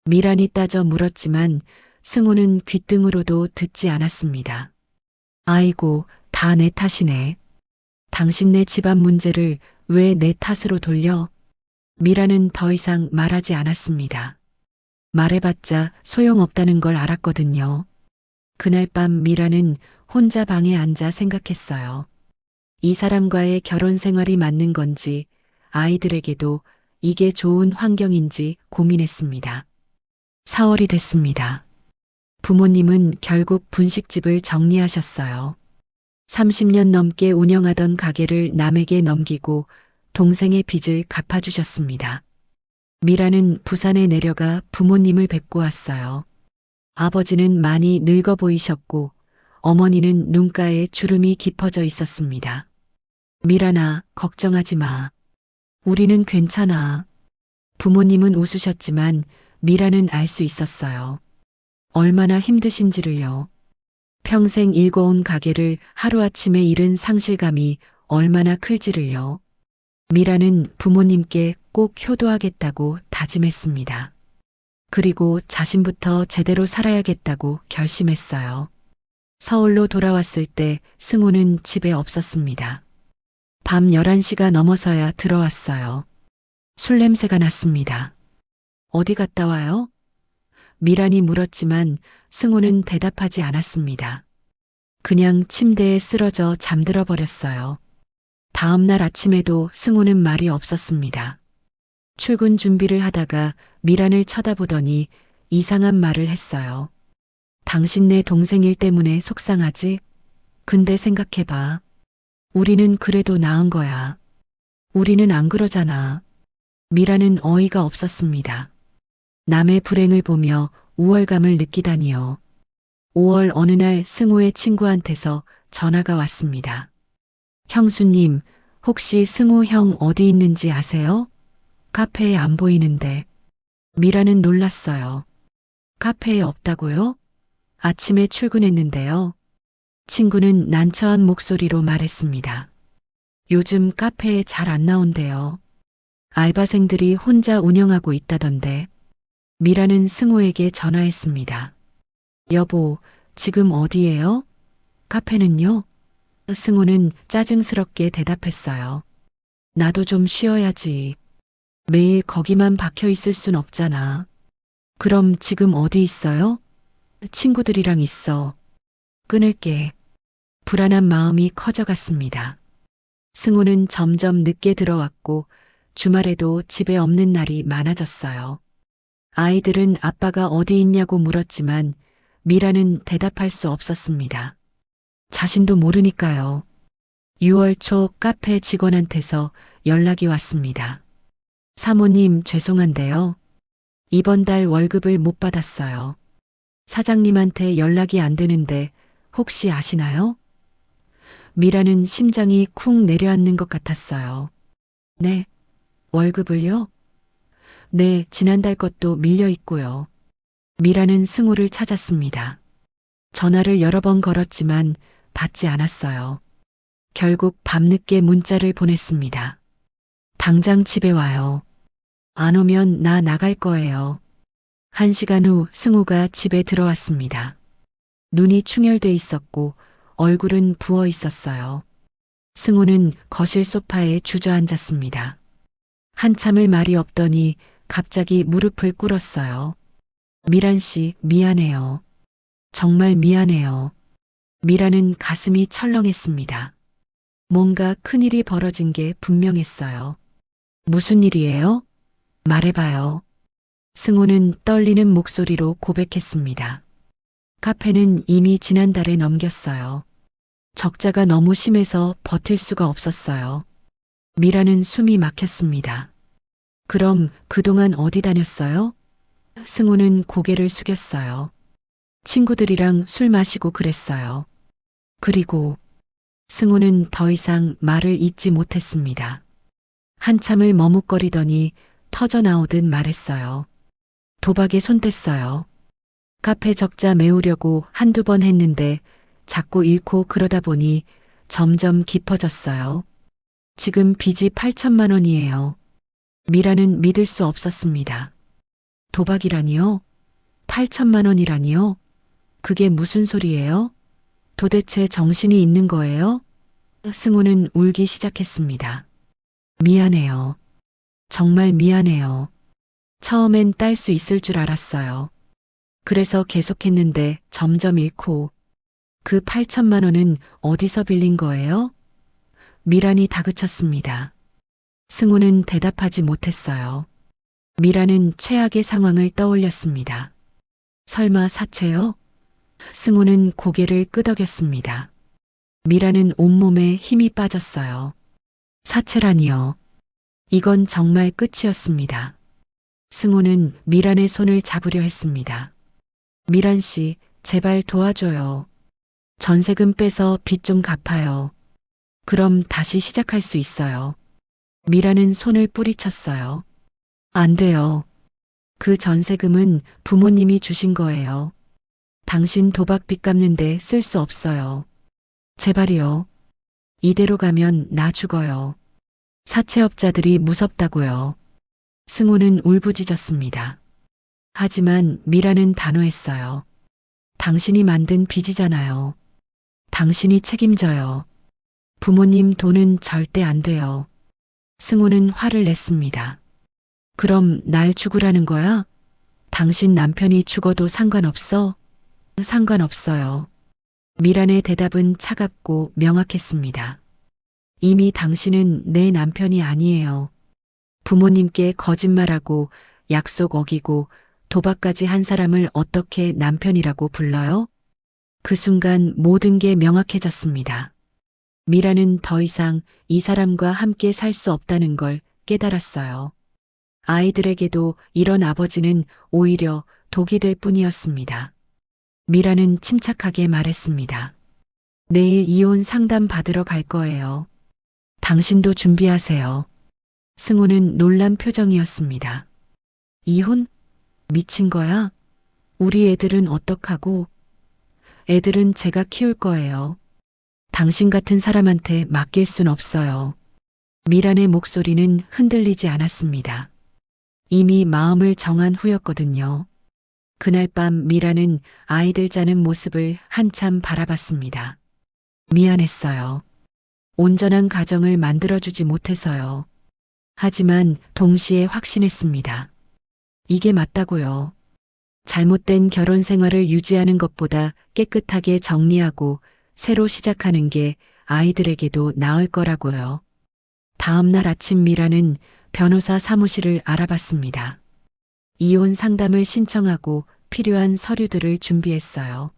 미란이 따져 물었지만 승호는 귓등으로도 듣지 않았습니다. 아이고, 다 내 탓이네. 당신네 집안 문제를 왜 내 탓으로 돌려? 미라는 더 이상 말하지 않았습니다. 말해봤자 소용없다는 걸 알았거든요. 그날 밤 미라는 혼자 방에 앉아 생각했어요. 이 사람과의 결혼 생활이 맞는 건지, 아이들에게도 이게 좋은 환경인지 고민했습니다. 4월이 됐습니다. 부모님은 결국 분식집을 정리하셨어요. 30년 넘게 운영하던 가게를 남에게 넘기고 동생의 빚을 갚아주셨습니다. 미라는 부산에 내려가 부모님을 뵙고 왔어요. 아버지는 많이 늙어 보이셨고 어머니는 눈가에 주름이 깊어져 있었습니다. 미라나, 걱정하지 마. 우리는 괜찮아. 부모님은 웃으셨지만 미라는 알 수 있었어요. 얼마나 힘드신지를요. 평생 일궈온 가게를 하루아침에 잃은 상실감이 얼마나 클지를요. 미라는 부모님께 꼭 효도하겠다고 다짐했습니다. 그리고 자신부터 제대로 살아야겠다고 결심했어요. 서울로 돌아왔을 때 승우는 집에 없었습니다. 밤 11시가 넘어서야 들어왔어요. 술 냄새가 났습니다. 어디 갔다 와요? 미란이 물었지만 승우는 대답하지 않았습니다. 그냥 침대에 쓰러져 잠들어 버렸어요. 다음 날 아침에도 승우는 말이 없었습니다. 출근 준비를 하다가 미란을 쳐다보더니 이상한 말을 했어요. 당신네 동생 일 때문에 속상하지? 근데 생각해봐. 우리는 그래도 나은 거야. 우리는 안 그러잖아. 미라는 어이가 없었습니다. 남의 불행을 보며 우월감을 느끼다니요. 5월 어느 날 승우의 친구한테서 전화가 왔습니다. 형수님, 혹시 승우 형 어디 있는지 아세요? 카페에 안 보이는데. 미라는 놀랐어요. 카페에 없다고요? 아침에 출근했는데요. 친구는 난처한 목소리로 말했습니다. 요즘 카페에 잘 안 나온대요. 알바생들이 혼자 운영하고 있다던데. 미라는 승우에게 전화했습니다. 여보, 지금 어디예요? 카페는요? 승우는 짜증스럽게 대답했어요. 나도 좀 쉬어야지. 매일 거기만 박혀 있을 순 없잖아. 그럼 지금 어디 있어요? 친구들이랑 있어. 끊을게. 불안한 마음이 커져갔습니다. 승우는 점점 늦게 들어왔고 주말에도 집에 없는 날이 많아졌어요. 아이들은 아빠가 어디 있냐고 물었지만 미라는 대답할 수 없었습니다. 자신도 모르니까요. 6월 초 카페 직원한테서 연락이 왔습니다. 사모님 죄송한데요. 이번 달 월급을 못 받았어요. 사장님한테 연락이 안 되는데 혹시 아시나요? 미라는 심장이 쿵 내려앉는 것 같았어요. 네, 월급을요? 네, 지난달 것도 밀려 있고요. 미라는 승우를 찾았습니다. 전화를 여러 번 걸었지만 받지 않았어요. 결국 밤늦게 문자를 보냈습니다. 당장 집에 와요. 안 오면 나 나갈 거예요. 1시간 후 승우가 집에 들어왔습니다. 눈이 충혈돼 있었고 얼굴은 부어 있었어요. 승우는 거실 소파에 주저앉았습니다. 한참을 말이 없더니 갑자기 무릎을 꿇었어요. 미란 씨, 미안해요. 정말 미안해요. 미라는 가슴이 철렁했습니다. 뭔가 큰일이 벌어진 게 분명했어요. 무슨 일이에요? 말해봐요. 승우는 떨리는 목소리로 고백했습니다. 카페는 이미 지난달에 넘겼어요. 적자가 너무 심해서 버틸 수가 없었어요. 미라는 숨이 막혔습니다. 그럼 그동안 어디 다녔어요? 승우는 고개를 숙였어요. 친구들이랑 술 마시고 그랬어요. 그리고 승우는 더 이상 말을 잇지 못했습니다. 한참을 머뭇거리더니 터져나오듯 말했어요. 도박에 손 댔어요. 카페 적자 메우려고 한두 번 했는데 자꾸 잃고 그러다 보니 점점 깊어졌어요. 지금 빚이 8천만 원이에요. 미라는 믿을 수 없었습니다. 도박이라니요? 8천만 원이라니요? 그게 무슨 소리예요? 도대체 정신이 있는 거예요? 승우는 울기 시작했습니다. 미안해요. 정말 미안해요. 처음엔 딸 수 있을 줄 알았어요. 그래서 계속했는데 점점 잃고 그 8천만 원은 어디서 빌린 거예요? 미란이 다그쳤습니다. 승우는 대답하지 못했어요. 미라는 최악의 상황을 떠올렸습니다. 설마 사채요? 승우는 고개를 끄덕였습니다. 미라는 온몸에 힘이 빠졌어요. 사채라니요. 이건 정말 끝이었습니다. 승우는 미란의 손을 잡으려 했습니다. 미란 씨, 제발 도와줘요. 전세금 빼서 빚 좀 갚아요. 그럼 다시 시작할 수 있어요. 미라는 손을 뿌리쳤어요. 안 돼요. 그 전세금은 부모님이 주신 거예요. 당신 도박빚 갚는데 쓸 수 없어요. 제발이요. 이대로 가면 나 죽어요. 사채업자들이 무섭다고요. 승우는 울부짖었습니다. 하지만 미라는 단호했어요. 당신이 만든 빚이잖아요. 당신이 책임져요. 부모님 돈은 절대 안 돼요. 승우는 화를 냈습니다. 그럼 날 죽으라는 거야? 당신 남편이 죽어도 상관없어? 상관없어요. 미란의 대답은 차갑고 명확했습니다. 이미 당신은 내 남편이 아니에요. 부모님께 거짓말하고 약속 어기고 도박까지 한 사람을 어떻게 남편이라고 불러요? 그 순간 모든 게 명확해졌습니다. 미라는 더 이상 이 사람과 함께 살 수 없다는 걸 깨달았어요. 아이들에게도 이런 아버지는 오히려 독이 될 뿐이었습니다. 미라는 침착하게 말했습니다. 내일 이혼 상담 받으러 갈 거예요. 당신도 준비하세요. 승우는 놀란 표정이었습니다. 이혼? 미친 거야? 우리 애들은 어떡하고? 애들은 제가 키울 거예요. 당신 같은 사람한테 맡길 순 없어요. 미란의 목소리는 흔들리지 않았습니다. 이미 마음을 정한 후였거든요. 그날 밤 미라는 아이들 자는 모습을 한참 바라봤습니다. 미안했어요. 온전한 가정을 만들어주지 못해서요. 하지만 동시에 확신했습니다. 이게 맞다고요. 잘못된 결혼 생활을 유지하는 것보다 깨끗하게 정리하고 새로 시작하는 게 아이들에게도 나을 거라고요. 다음 날 아침 미라는 변호사 사무실을 알아봤습니다. 이혼 상담을 신청하고 필요한 서류들을 준비했어요.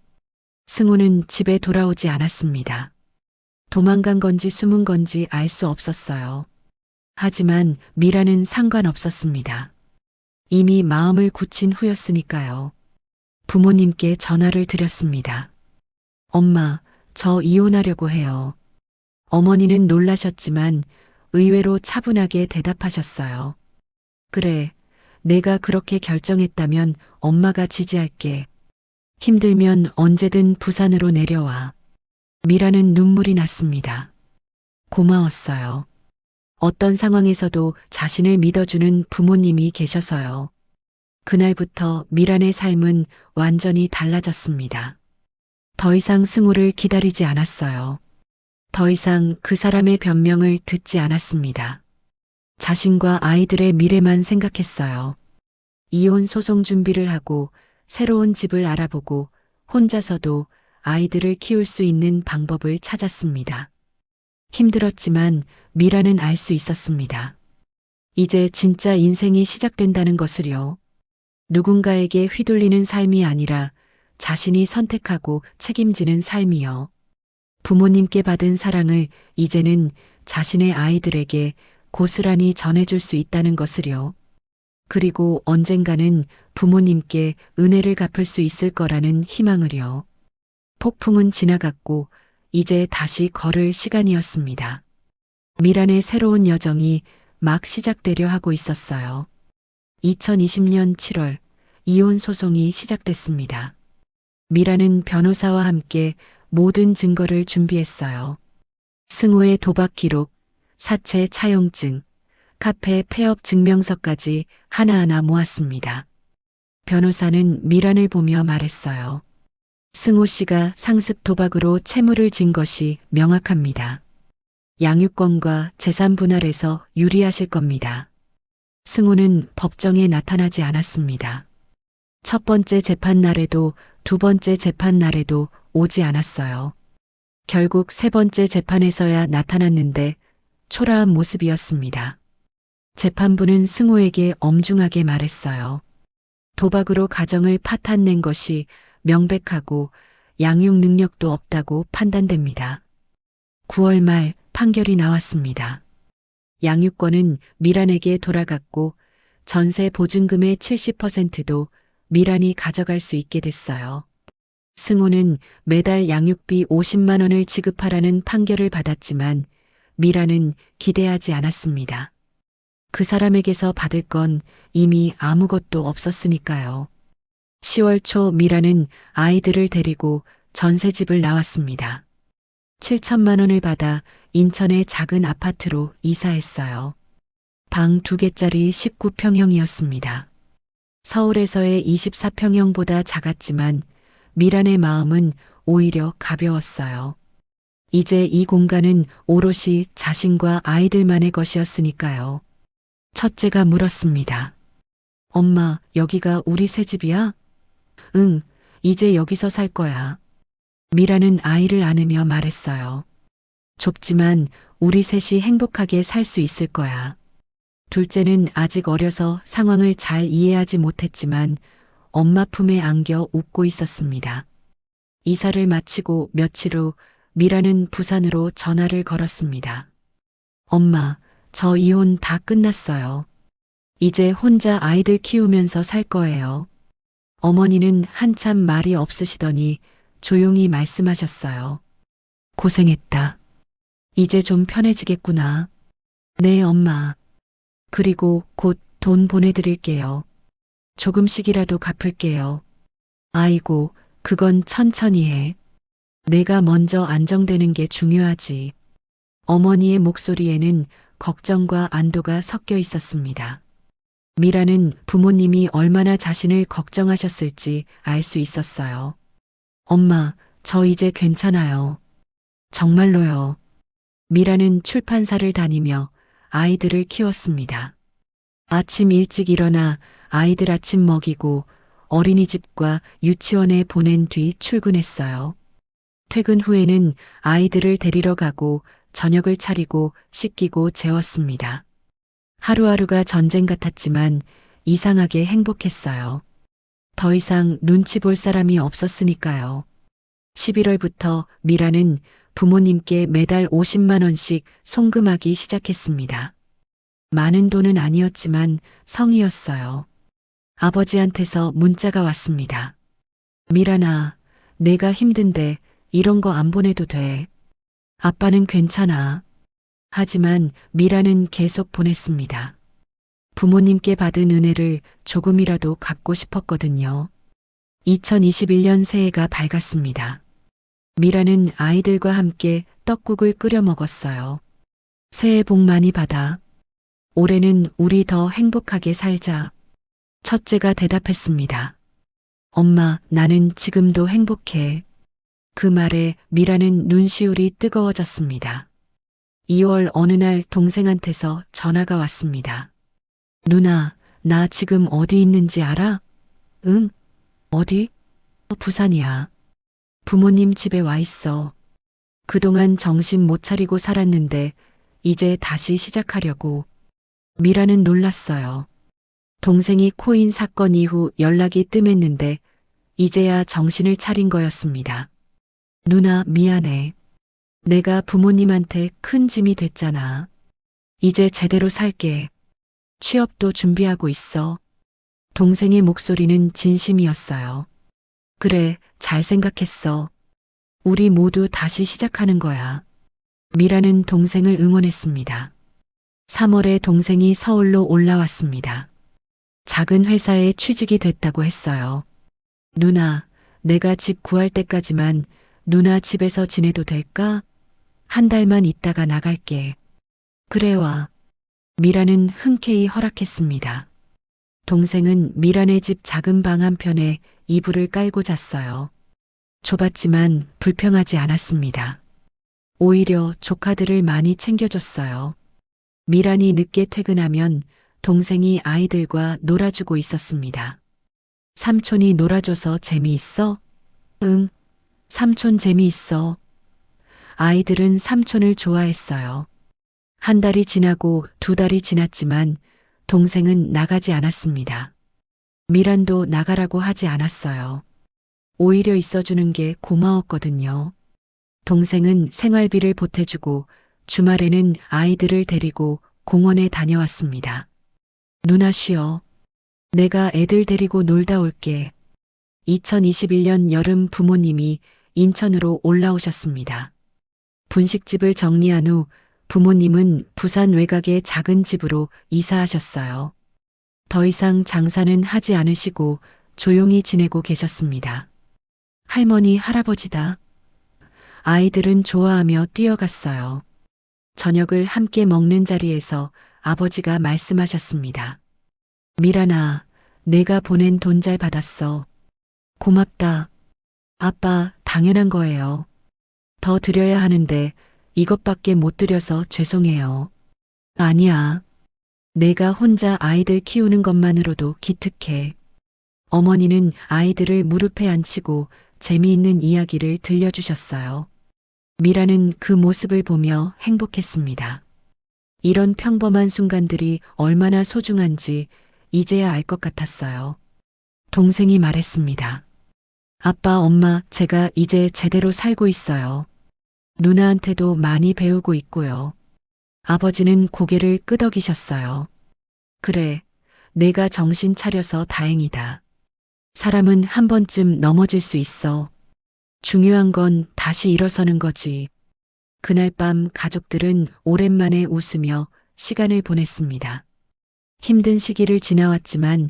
승우는 집에 돌아오지 않았습니다. 도망간 건지 숨은 건지 알 수 없었어요. 하지만 미라는 상관없었습니다. 이미 마음을 굳힌 후였으니까요. 부모님께 전화를 드렸습니다. 엄마, 저 이혼하려고 해요. 어머니는 놀라셨지만 의외로 차분하게 대답하셨어요. 그래, 내가 그렇게 결정했다면 엄마가 지지할게. 힘들면 언제든 부산으로 내려와. 미라는 눈물이 났습니다. 고마웠어요. 어떤 상황에서도 자신을 믿어주는 부모님이 계셔서요. 그날부터 미란의 삶은 완전히 달라졌습니다. 더 이상 승우를 기다리지 않았어요. 더 이상 그 사람의 변명을 듣지 않았습니다. 자신과 아이들의 미래만 생각했어요. 이혼 소송 준비를 하고 새로운 집을 알아보고 혼자서도 아이들을 키울 수 있는 방법을 찾았습니다. 힘들었지만 미라는 알 수 있었습니다. 이제 진짜 인생이 시작된다는 것을요. 누군가에게 휘둘리는 삶이 아니라 자신이 선택하고 책임지는 삶이요. 부모님께 받은 사랑을 이제는 자신의 아이들에게 고스란히 전해줄 수 있다는 것을요. 그리고 언젠가는 부모님께 은혜를 갚을 수 있을 거라는 희망을요. 폭풍은 지나갔고 이제 다시 걸을 시간이었습니다. 미란의 새로운 여정이 막 시작되려 하고 있었어요. 2020년 7월 이혼 소송이 시작됐습니다. 미란은 변호사와 함께 모든 증거를 준비했어요. 승우의 도박 기록, 사채 차용증, 카페 폐업 증명서까지 하나하나 모았습니다. 변호사는 미란을 보며 말했어요. 승우 씨가 상습 도박으로 채무를 진 것이 명확합니다. 양육권과 재산 분할에서 유리하실 겁니다. 승우는 법정에 나타나지 않았습니다. 첫 번째 재판 날에도 두 번째 재판 날에도 오지 않았어요. 결국 세 번째 재판에서야 나타났는데 초라한 모습이었습니다. 재판부는 승호에게 엄중하게 말했어요. 도박으로 가정을 파탄낸 것이 명백하고 양육 능력도 없다고 판단됩니다. 9월 말 판결이 나왔습니다. 양육권은 미란에게 돌아갔고 전세 보증금의 70%도 미란이 가져갈 수 있게 됐어요. 승호는 매달 양육비 50만 원을 지급하라는 판결을 받았지만 미란은 기대하지 않았습니다. 그 사람에게서 받을 건 이미 아무것도 없었으니까요. 10월 초 미란은 아이들을 데리고 전세집을 나왔습니다. 7천만 원을 받아 인천의 작은 아파트로 이사했어요. 방 2개짜리 19평형이었습니다. 서울에서의 24평형보다 작았지만 미란의 마음은 오히려 가벼웠어요. 이제 이 공간은 오롯이 자신과 아이들만의 것이었으니까요. 첫째가 물었습니다. 엄마, 여기가 우리 새 집이야? 응, 이제 여기서 살 거야. 미라는 아이를 안으며 말했어요. 좁지만 우리 셋이 행복하게 살 수 있을 거야. 둘째는 아직 어려서 상황을 잘 이해하지 못했지만 엄마 품에 안겨 웃고 있었습니다. 이사를 마치고 며칠 후 미라는 부산으로 전화를 걸었습니다. 엄마, 저 이혼 다 끝났어요. 이제 혼자 아이들 키우면서 살 거예요. 어머니는 한참 말이 없으시더니 조용히 말씀하셨어요. 고생했다. 이제 좀 편해지겠구나. 네, 엄마. 그리고 곧 돈 보내드릴게요. 조금씩이라도 갚을게요. 아이고, 그건 천천히 해. 내가 먼저 안정되는 게 중요하지. 어머니의 목소리에는 걱정과 안도가 섞여 있었습니다. 미라는 부모님이 얼마나 자신을 걱정하셨을지 알 수 있었어요. 엄마, 저 이제 괜찮아요. 정말로요. 미라는 출판사를 다니며 아이들을 키웠습니다. 아침 일찍 일어나 아이들 아침 먹이고 어린이집과 유치원에 보낸 뒤 출근했어요. 퇴근 후에는 아이들을 데리러 가고 저녁을 차리고 씻기고 재웠습니다. 하루하루가 전쟁 같았지만 이상하게 행복했어요. 더 이상 눈치 볼 사람이 없었으니까요. 11월부터 미라는 부모님께 매달 50만 원씩 송금하기 시작했습니다. 많은 돈은 아니었지만 성의였어요. 아버지한테서 문자가 왔습니다. 미란아, 내가 힘든데 이런 거 안 보내도 돼. 아빠는 괜찮아. 하지만 미라는 계속 보냈습니다. 부모님께 받은 은혜를 조금이라도 갚고 싶었거든요. 2021년 새해가 밝았습니다. 미라는 아이들과 함께 떡국을 끓여 먹었어요. 새해 복 많이 받아. 올해는 우리 더 행복하게 살자. 첫째가 대답했습니다. 엄마, 나는 지금도 행복해. 그 말에 미라는 눈시울이 뜨거워졌습니다. 2월 어느 날 동생한테서 전화가 왔습니다. 누나, 나 지금 어디 있는지 알아? 응? 어디? 부산이야. 부모님 집에 와 있어. 그동안 정신 못 차리고 살았는데 이제 다시 시작하려고. 미라는 놀랐어요. 동생이 코인 사건 이후 연락이 뜸했는데 이제야 정신을 차린 거였습니다. 누나, 미안해. 내가 부모님한테 큰 짐이 됐잖아. 이제 제대로 살게. 취업도 준비하고 있어. 동생의 목소리는 진심이었어요. 그래, 잘 생각했어. 우리 모두 다시 시작하는 거야. 미라는 동생을 응원했습니다. 3월에 동생이 서울로 올라왔습니다. 작은 회사에 취직이 됐다고 했어요. 누나, 내가 집 구할 때까지만 누나 집에서 지내도 될까? 한 달만 있다가 나갈게. 그래 와. 미라는 흔쾌히 허락했습니다. 동생은 미란의 집 작은 방 한편에 이불을 깔고 잤어요. 좁았지만 불평하지 않았습니다. 오히려 조카들을 많이 챙겨줬어요. 미란이 늦게 퇴근하면 동생이 아이들과 놀아주고 있었습니다. 삼촌이 놀아줘서 재미있어? 응, 삼촌 재미있어. 아이들은 삼촌을 좋아했어요. 한 달이 지나고 두 달이 지났지만 동생은 나가지 않았습니다. 미란도 나가라고 하지 않았어요. 오히려 있어주는 게 고마웠거든요. 동생은 생활비를 보태주고 주말에는 아이들을 데리고 공원에 다녀왔습니다. 누나 쉬어. 내가 애들 데리고 놀다 올게. 2021년 여름 부모님이 인천으로 올라오셨습니다. 분식집을 정리한 후 부모님은 부산 외곽의 작은 집으로 이사하셨어요. 더 이상 장사는 하지 않으시고 조용히 지내고 계셨습니다. 할머니, 할아버지다. 아이들은 좋아하며 뛰어갔어요. 저녁을 함께 먹는 자리에서 아버지가 말씀하셨습니다. 미란아, 내가 보낸 돈 잘 받았어. 고맙다. 아빠, 당연한 거예요. 더 드려야 하는데 이것밖에 못 드려서 죄송해요. 아니야. 내가 혼자 아이들 키우는 것만으로도 기특해. 어머니는 아이들을 무릎에 앉히고 재미있는 이야기를 들려주셨어요. 미라는 그 모습을 보며 행복했습니다. 이런 평범한 순간들이 얼마나 소중한지 이제야 알 것 같았어요. 동생이 말했습니다. 아빠, 엄마, 제가 이제 제대로 살고 있어요. 누나한테도 많이 배우고 있고요. 아버지는 고개를 끄덕이셨어요. 그래, 내가 정신 차려서 다행이다. 사람은 한 번쯤 넘어질 수 있어. 중요한 건 다시 일어서는 거지. 그날 밤 가족들은 오랜만에 웃으며 시간을 보냈습니다. 힘든 시기를 지나왔지만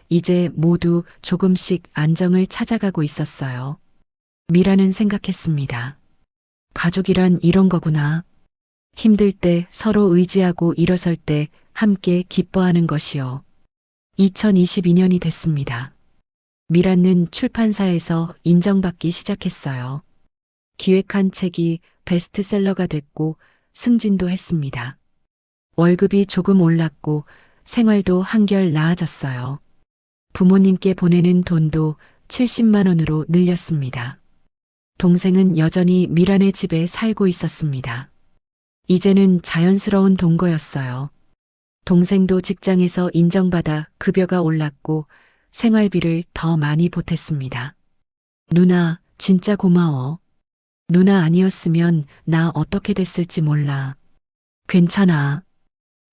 이제 모두 조금씩 안정을 찾아가고 있었어요. 미라는 생각했습니다. 가족이란 이런 거구나. 힘들 때 서로 의지하고 일어설 때 함께 기뻐하는 것이요. 2022년이 됐습니다. 미라는 출판사에서 인정받기 시작했어요. 기획한 책이 베스트셀러가 됐고 승진도 했습니다. 월급이 조금 올랐고 생활도 한결 나아졌어요. 부모님께 보내는 돈도 70만 원으로 늘렸습니다. 동생은 여전히 미란의 집에 살고 있었습니다. 이제는 자연스러운 동거였어요. 동생도 직장에서 인정받아 급여가 올랐고 생활비를 더 많이 보탰습니다. 누나, 진짜 고마워. 누나 아니었으면 나 어떻게 됐을지 몰라. 괜찮아.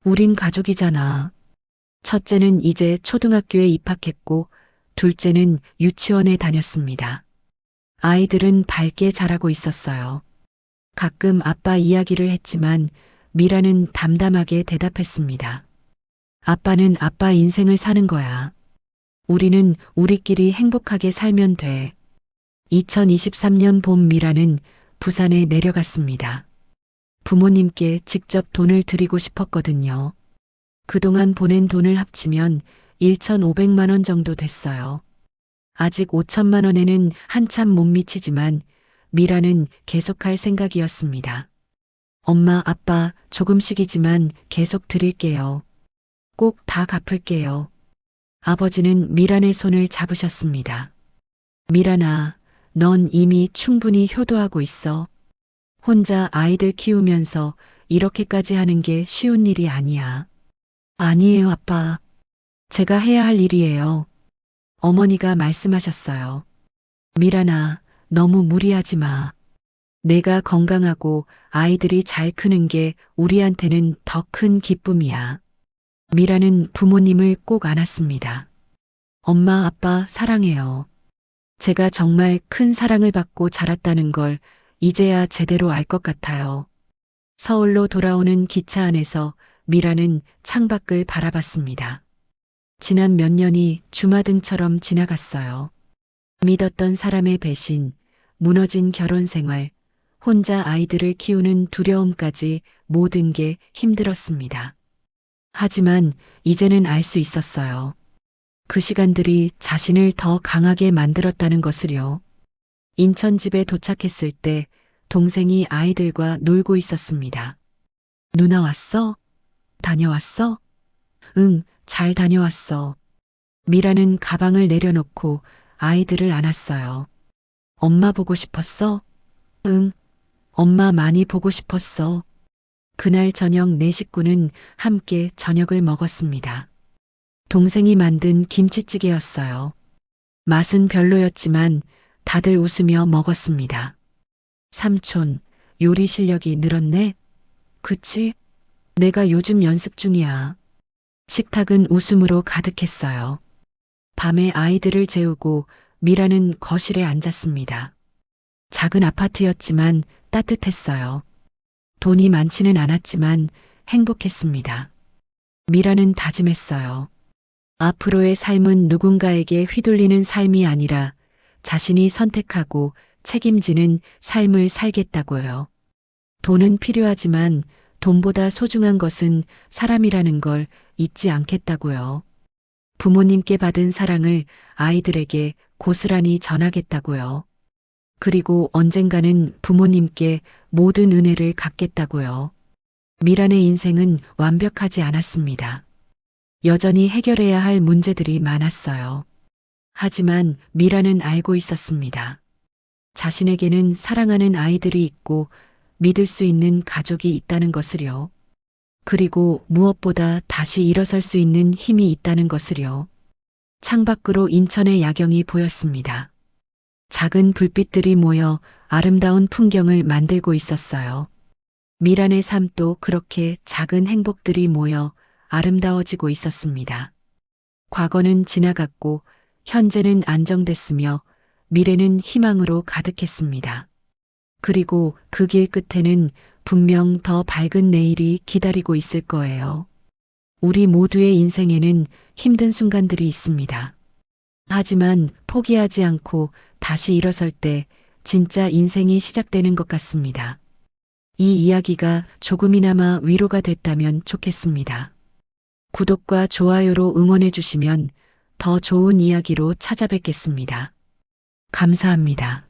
우린 가족이잖아. 첫째는 이제 초등학교에 입학했고 둘째는 유치원에 다녔습니다. 아이들은 밝게 자라고 있었어요. 가끔 아빠 이야기를 했지만 미라는 담담하게 대답했습니다. 아빠는 아빠 인생을 사는 거야. 우리는 우리끼리 행복하게 살면 돼. 2023년 봄 미라는 부산에 내려갔습니다. 부모님께 직접 돈을 드리고 싶었거든요. 그동안 보낸 돈을 합치면 1,500만 원 정도 됐어요. 아직 5천만 원에는 한참 못 미치지만 미라는 계속할 생각이었습니다. 엄마, 아빠, 조금씩이지만 계속 드릴게요. 꼭 다 갚을게요. 아버지는 미란의 손을 잡으셨습니다. 미란아, 넌 이미 충분히 효도하고 있어. 혼자 아이들 키우면서 이렇게까지 하는 게 쉬운 일이 아니야. 아니에요, 아빠. 제가 해야 할 일이에요. 어머니가 말씀하셨어요. 미란아, 너무 무리하지 마. 내가 건강하고 아이들이 잘 크는 게 우리한테는 더 큰 기쁨이야. 미라는 부모님을 꼭 안았습니다. 엄마, 아빠 사랑해요. 제가 정말 큰 사랑을 받고 자랐다는 걸 이제야 제대로 알 것 같아요. 서울로 돌아오는 기차 안에서 미라는 창밖을 바라봤습니다. 지난 몇 년이 주마등처럼 지나갔어요. 믿었던 사람의 배신, 무너진 결혼 생활, 혼자 아이들을 키우는 두려움까지 모든 게 힘들었습니다. 하지만 이제는 알 수 있었어요. 그 시간들이 자신을 더 강하게 만들었다는 것을요. 인천 집에 도착했을 때 동생이 아이들과 놀고 있었습니다. 누나 왔어? 다녀왔어? 응, 잘 다녀왔어. 미라는 가방을 내려놓고 아이들을 안았어요. 엄마 보고 싶었어? 응, 엄마 많이 보고 싶었어. 그날 저녁 네 식구는 함께 저녁을 먹었습니다. 동생이 만든 김치찌개였어요. 맛은 별로였지만 다들 웃으며 먹었습니다. 삼촌, 요리 실력이 늘었네? 그치? 내가 요즘 연습 중이야. 식탁은 웃음으로 가득했어요. 밤에 아이들을 재우고 미라는 거실에 앉았습니다. 작은 아파트였지만 따뜻했어요. 돈이 많지는 않았지만 행복했습니다. 미라는 다짐했어요. 앞으로의 삶은 누군가에게 휘둘리는 삶이 아니라 자신이 선택하고 책임지는 삶을 살겠다고요. 돈은 필요하지만 돈보다 소중한 것은 사람이라는 걸 잊지 않겠다고요. 부모님께 받은 사랑을 아이들에게 고스란히 전하겠다고요. 그리고 언젠가는 부모님께 모든 은혜를 갚겠다고요. 미란의 인생은 완벽하지 않았습니다. 여전히 해결해야 할 문제들이 많았어요. 하지만 미라는 알고 있었습니다. 자신에게는 사랑하는 아이들이 있고 믿을 수 있는 가족이 있다는 것을요. 그리고 무엇보다 다시 일어설 수 있는 힘이 있다는 것을요. 창밖으로 인천의 야경이 보였습니다. 작은 불빛들이 모여 아름다운 풍경을 만들고 있었어요. 미란의 삶도 그렇게 작은 행복들이 모여 아름다워지고 있었습니다. 과거는 지나갔고 현재는 안정됐으며 미래는 희망으로 가득했습니다. 그리고 그 길 끝에는 분명 더 밝은 내일이 기다리고 있을 거예요. 우리 모두의 인생에는 힘든 순간들이 있습니다. 하지만 포기하지 않고 다시 일어설 때 진짜 인생이 시작되는 것 같습니다. 이 이야기가 조금이나마 위로가 됐다면 좋겠습니다. 구독과 좋아요로 응원해 주시면 더 좋은 이야기로 찾아뵙겠습니다. 감사합니다.